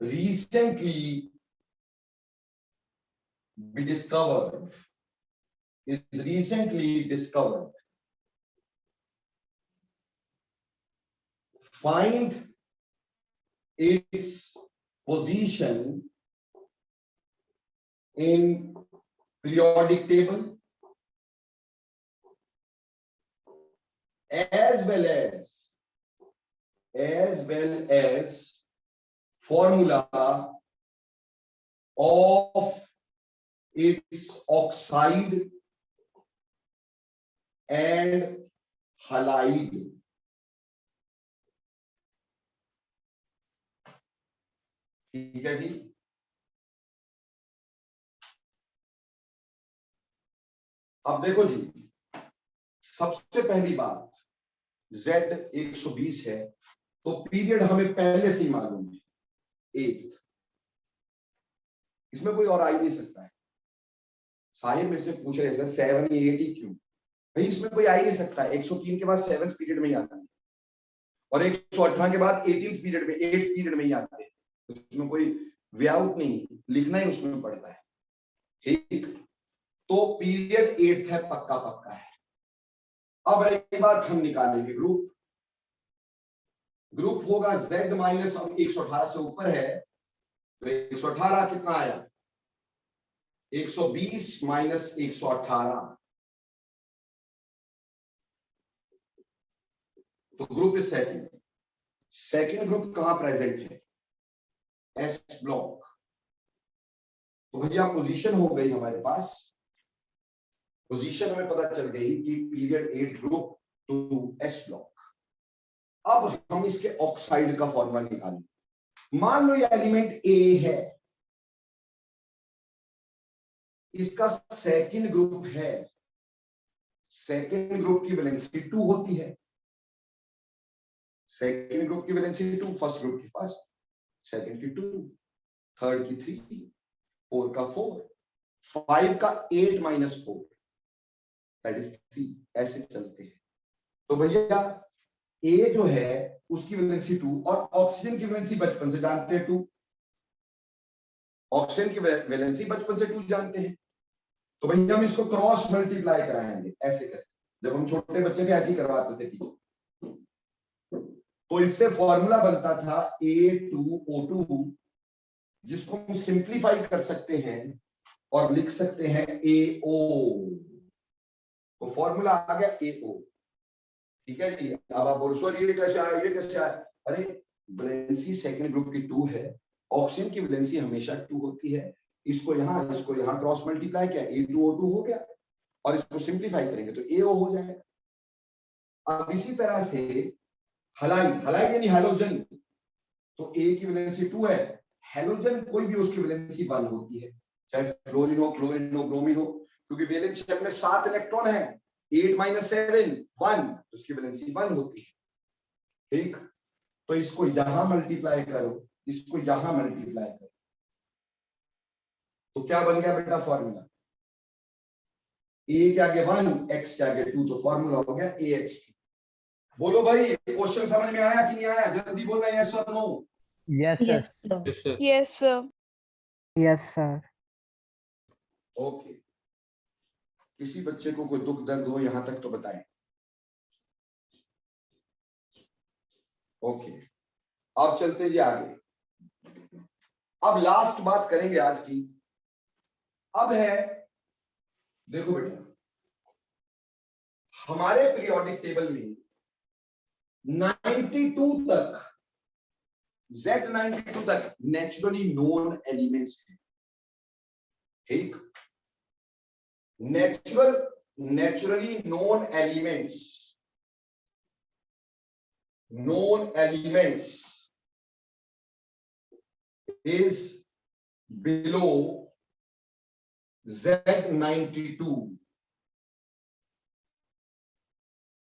recently been discovered, is recently discovered. Find its position in periodic table as well as formula of its oxide and halide. ठीक है जी, अब देखो जी, सबसे पहली बात Z 120 है तो पीरियड हमें पहले से ही मालूम है 8, इसमें कोई और आ ही नहीं सकता है। साहिब मेरे से पूछ रहे सर 7 या 8 ही क्यों, भाई इसमें कोई आ ही नहीं सकता है। 103 के बाद 7th पीरियड में ही आता है, और 118 के बाद 18th पीरियड में 8th पीरियड में ही आते हैं, उसमें कोई वे आउट नहीं, लिखना ही उसमें पड़ता है। ठीक, तो पीरियड 8th है, पक्का पक्का है। अब रही बात, हम निकालेंगे ग्रुप। ग्रुप होगा Z माइनस 118 से ऊपर है तो 118 कितना आया 120 माइनस 118 तो ग्रुप इज सेकंड ग्रुप कहां प्रेजेंट है एस ब्लॉक। तो भैया पोजीशन हो गई हमारे पास, पोजीशन हमें पता चल गई कि period 8 group two s block. अब हम इसके ऑक्साइड का फॉर्मूला निकालेंगे। मान लो ये एलिमेंट ए है, इसका सेकंड ग्रुप है, सेकंड ग्रुप की वैलेंसी 2 होती है, सेकंड ग्रुप की वैलेंसी 2, फर्स्ट ग्रुप की फर्स्ट, सेकंड की 2, थर्ड की 3, 4 का 4, 5 का 8 माइनस 4 दैट इज 3, ऐसे चलते हैं। तो भैया ए जो है उसकी वैलेंसी 2 और ऑक्सीजन की वैलेंसी बचपन से जानते हैं 2, ऑक्सीजन की वैलेंसी बचपन से 2 जानते हैं। तो भैया हम इसको क्रॉस मल्टीप्लाई कराएंगे, ऐसे करके जब हम छोटे बच्चे थे ऐसे ही करवाते थे टीचर। तो इससे फॉर्मूला बनता था A2O2 जिसको हम सिंप्लीफाई कर सकते हैं और लिख सकते हैं AO। तो फॉर्मूला आ गया AO, ठीक है जी। अब आप बोलो सर ये कैसे आया, ये कैसे आया? अरे वैलेंसी सेकंड ग्रुप की 2 है, ऑक्सीजन की वैलेंसी हमेशा 2 होती है, इसको यहाँ क्रॉस मल्टीप्लाई किया A2O2 हो गया और इसको सिंप्लीफाई करेंगे तो AO हो जाएगा। अब इसी तरह से हलाइड यानी हैलोजन, तो A की वैलेंसी 2 है, हैलोजन कोई भी उसकी वैलेंसी 1 होती है, चाहे फ्लोरीन हो, क्लोरीन हो, ब्रोमीन हो, क्योंकि वैलेंस शेल में 7 इलेक्ट्रॉन है, 8 माइनस 7 1, तो उसकी वैलेंसी 1 होती है, ठीक। तो इसको यहां मल्टीप्लाई करो, इसको यहां मल्टीप्लाई करो, तो क्या बन गया बेटा फॉर्मूला? ए के आगे 1, x के आगे 2, तो फॉर्मूला हो गया AX2। बोलो भाई क्वेश्चन समझ में आया कि नहीं आया? जल्दी बोल रहे हैं, यस और no? Yes sir. Yes, sir. Yes, sir. Yes, sir. Yes sir. Okay, किसी बच्चे को कोई दुख दर्द हो यहां तक तो बताएं। ओके, अब चलते जी आगे। अब लास्ट बात करेंगे आज की, अब है देखो बेटा, हमारे पीरियोडिक टेबल में 92 तक, Z92 तक नेचुरली नोन एलिमेंट्स हैं, ठीक। Naturally known elements is below Z92।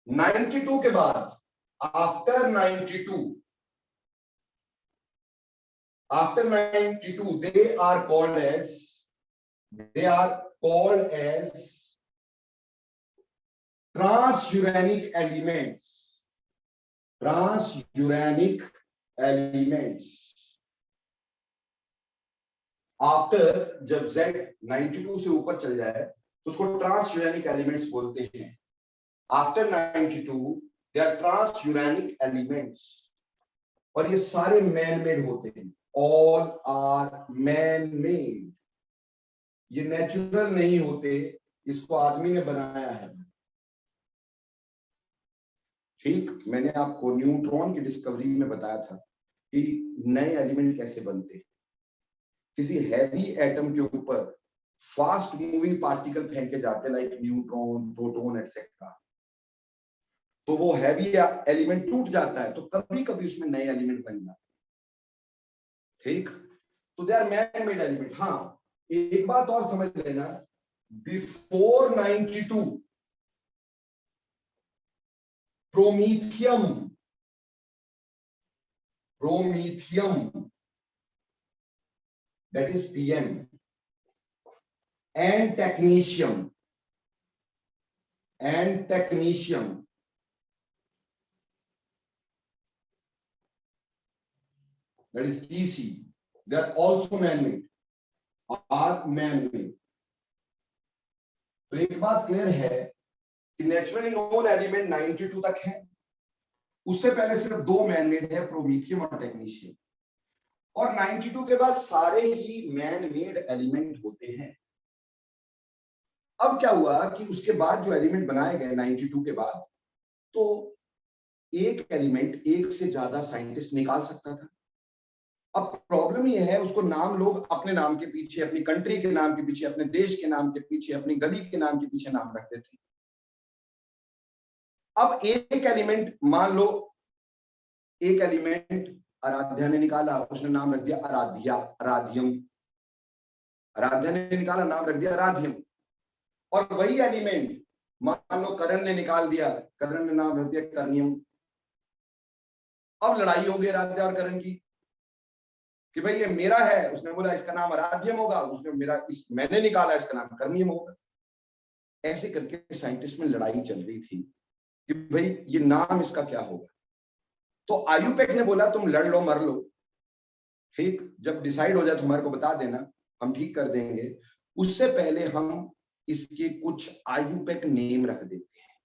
92 के बाद after 92 they are called as transuranic elements। After जब Z92 से ऊपर चल जाए तो उसको ट्रांसयूरेनिक एलिमेंट्स बोलते हैं। आफ्टर 92 दे आर ट्रांसयूरेनिक एलिमेंट्स, और ये सारे मैन मेड होते हैं, ऑल आर मैन मेड, ये नेचुरल नहीं होते, इसको आदमी ने बनाया है, ठीक। मैंने आपको न्यूट्रॉन की डिस्कवरी में बताया था कि नए एलिमेंट कैसे बनते हैं। किसी हैवी एटम के ऊपर फास्ट मूविंग पार्टिकल फेंके जाते हैं, लाइक न्यूट्रॉन, प्रोटॉन एटसेट्रा, तो वो हैवी एलिमेंट टूट जाता है, तो कभी कभी उसमें नए एलिमेंट बन जाते हैं, ठीक। तो they are man made element. हाँ, एक बात और समझ लेना, before 92 promethium that is PM and technetium that is TC, they are also man-made, are man-made। तो एक बात क्लियर है कि नेचुरली नोन एलिमेंट 92 तक है, उससे पहले सिर्फ 2 मैन मेड है, प्रोमीथियम और टेक्नीशियम। और 92 के बाद सारे ही मैन मेड एलिमेंट होते हैं। अब क्या हुआ कि उसके बाद जो एलिमेंट बनाए गए 92 के बाद, तो एक एलिमेंट एक से ज्यादा साइंटिस्ट निकाल सकता था। अब प्रॉब्लम यह है, उसको नाम लोग अपने नाम के पीछे, अपनी कंट्री के नाम के पीछे, अपने देश के नाम के पीछे, अपनी गली के नाम के पीछे नाम रखते थे। अब एक एलिमेंट, मान लो एक एलिमेंट आराध्या ने निकाला, उसने नाम रख दिया आराध्या, आराध्यम। आराध्या ने निकाला, नाम रख दिया आराध्यम। और वही एलिमेंट मान लो करण ने निकाल दिया, करण ने नाम रख दिया कर्णियम। अब लड़ाई होगी आराध्या और करण की कि भाई ये मेरा है, उसने बोला इसका नाम आराध्यम होगा, उसने मैंने निकाला इसका नाम कर्णियम होगा। ऐसे करके साइंटिस्ट में लड़ाई चल रही थी कि भाई ये नाम इसका क्या होगा। तो आयुपेक ने बोला तुम लड़ लो, मर लो, ठीक, जब डिसाइड हो जाए तो हमारे को बता देना, हम ठीक कर देंगे। उससे पहले हम इसके कुछ आयुपेक नेम रख देते हैं।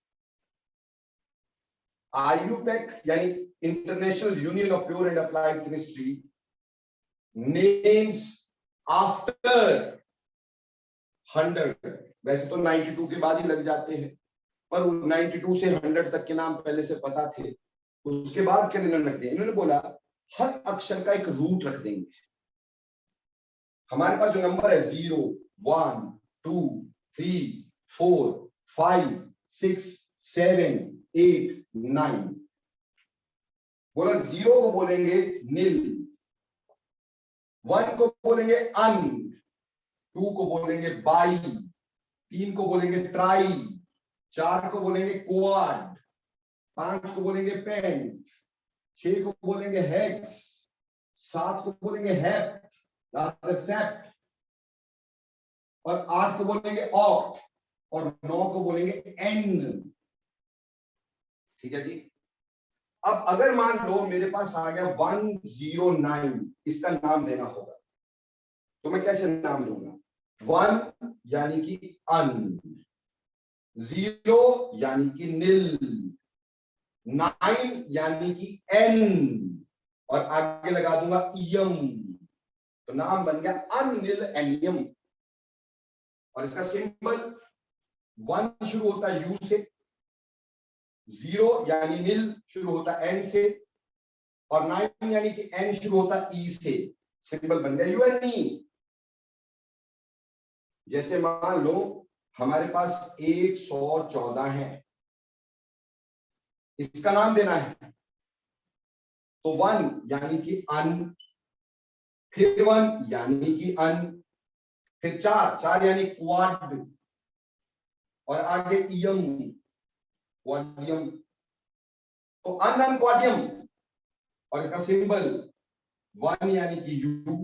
आयुपेक यानी international union of pure and applied chemistry names after 100। वैसे तो 92 के बाद ही लग जाते हैं, पर 92 से 100 तक के नाम पहले से पता थे। उसके बाद क्या इन्होंने रख दिया, इन्होंने बोला हर अक्षर का एक रूट रख देंगे। हमारे पास जो नंबर है 0, 1, 2, 3, 4, 5, 6, 7, 8, 9। बोला 0 को बोलेंगे नील, 1 को बोलेंगे अन, 2 को बोलेंगे बाई, 3 को बोलेंगे ट्राई, 4 को बोलेंगे क्वाड, 5 को बोलेंगे पेंट, 6 को बोलेंगे हेक्स, 7 को बोलेंगे हेप्ट, सेप्ट, और 8 को बोलेंगे ऑक्ट, और 9 को बोलेंगे एन। ठीक है जी। अब अगर मान लो मेरे पास आ गया 109, इसका नाम देना होगा, तो मैं कैसे नाम लूंगा? 1 यानी कि अन, 0 यानी कि नील, 9 यानी कि एन, और आगे लगा दूंगा इयम, तो नाम बन गया अनिल एनियम। और इसका सिंबल 1 शुरू होता है यू से, 0 यानी नील शुरू होता है एन से, और 9 यानी कि एन शुरू होता है ई से। सिंबल बन गया यूएनई। जैसे मान लो हमारे पास 114 है, इसका नाम देना है, तो 1 यानी कि अन, फिर 1 यानी कि अन, फिर 4 यानी क्वाड, और आगे इयम, क्वाडियम, तो अन क्वाडियम। और इसका सिंबल 1 यानी कि यू,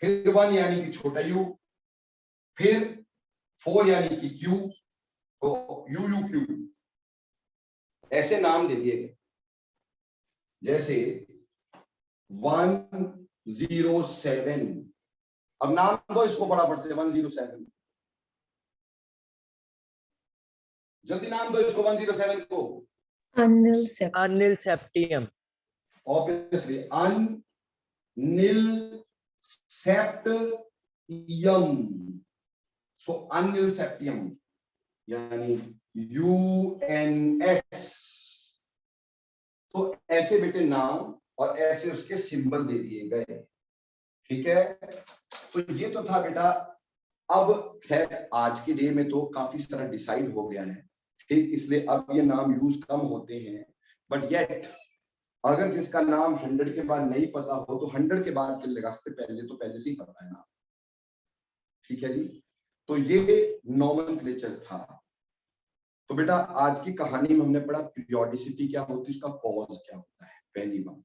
फिर 1 यानी कि छोटा यू, फिर 4 यानी कि क्यू, तो यू यू क्यू। ऐसे नाम दे दिए गए। जैसे 107, अब नाम दो इसको फटाफट से 107, जल्दी नाम दो इसको 107 को। अनिल सेप्टियम। ऑब्वियसली अनिल सेप्टियम, सो अनिल सेप्टियम यानी UNS। तो ऐसे बेटे नाम और ऐसे उसके सिंबल दे दिए गए। ठीक है, तो ये तो था बेटा। अब खैर आज के डे में तो काफी सारा डिसाइड हो गया है, ठीक, इसलिए अब ये नाम यूज कम होते हैं। बट येट अगर जिसका नाम 100 के बाद नहीं पता हो तो 100 के बाद के लगा सकते, पहले तो पहले से ही पता है ना। ठीक है जी, तो ये नॉमेनक्लेचर था। तो बेटा आज की कहानी में हमने पढ़ा पीरियोडिसिटी क्या होती है, उसका कॉज क्या होता है, पहली बात।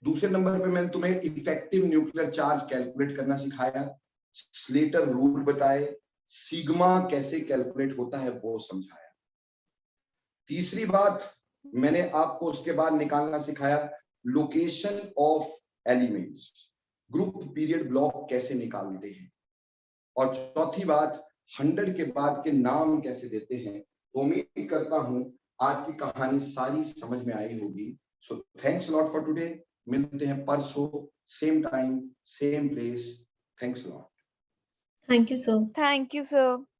दूसरे नंबर पे मैंने तुम्हें इफेक्टिव न्यूक्लियर चार्ज कैलकुलेट करना सिखाया, स्लेटर रूल बताए, सिग्मा कैसे कैलकुलेट होता है वो समझाया। तीसरी बात मैंने आपको उसके बाद निकालना सिखाया location of elements, group period block कैसे निकालते हैं। और चौथी बात 100 के बाद के नाम कैसे देते हैं। तो उम्मीद करता हूं आज की कहानी सारी समझ में आई होगी। So thanks lot for today. मिलते हैं परसों same time same place. Thanks lot. Thank you sir. Thank you, sir.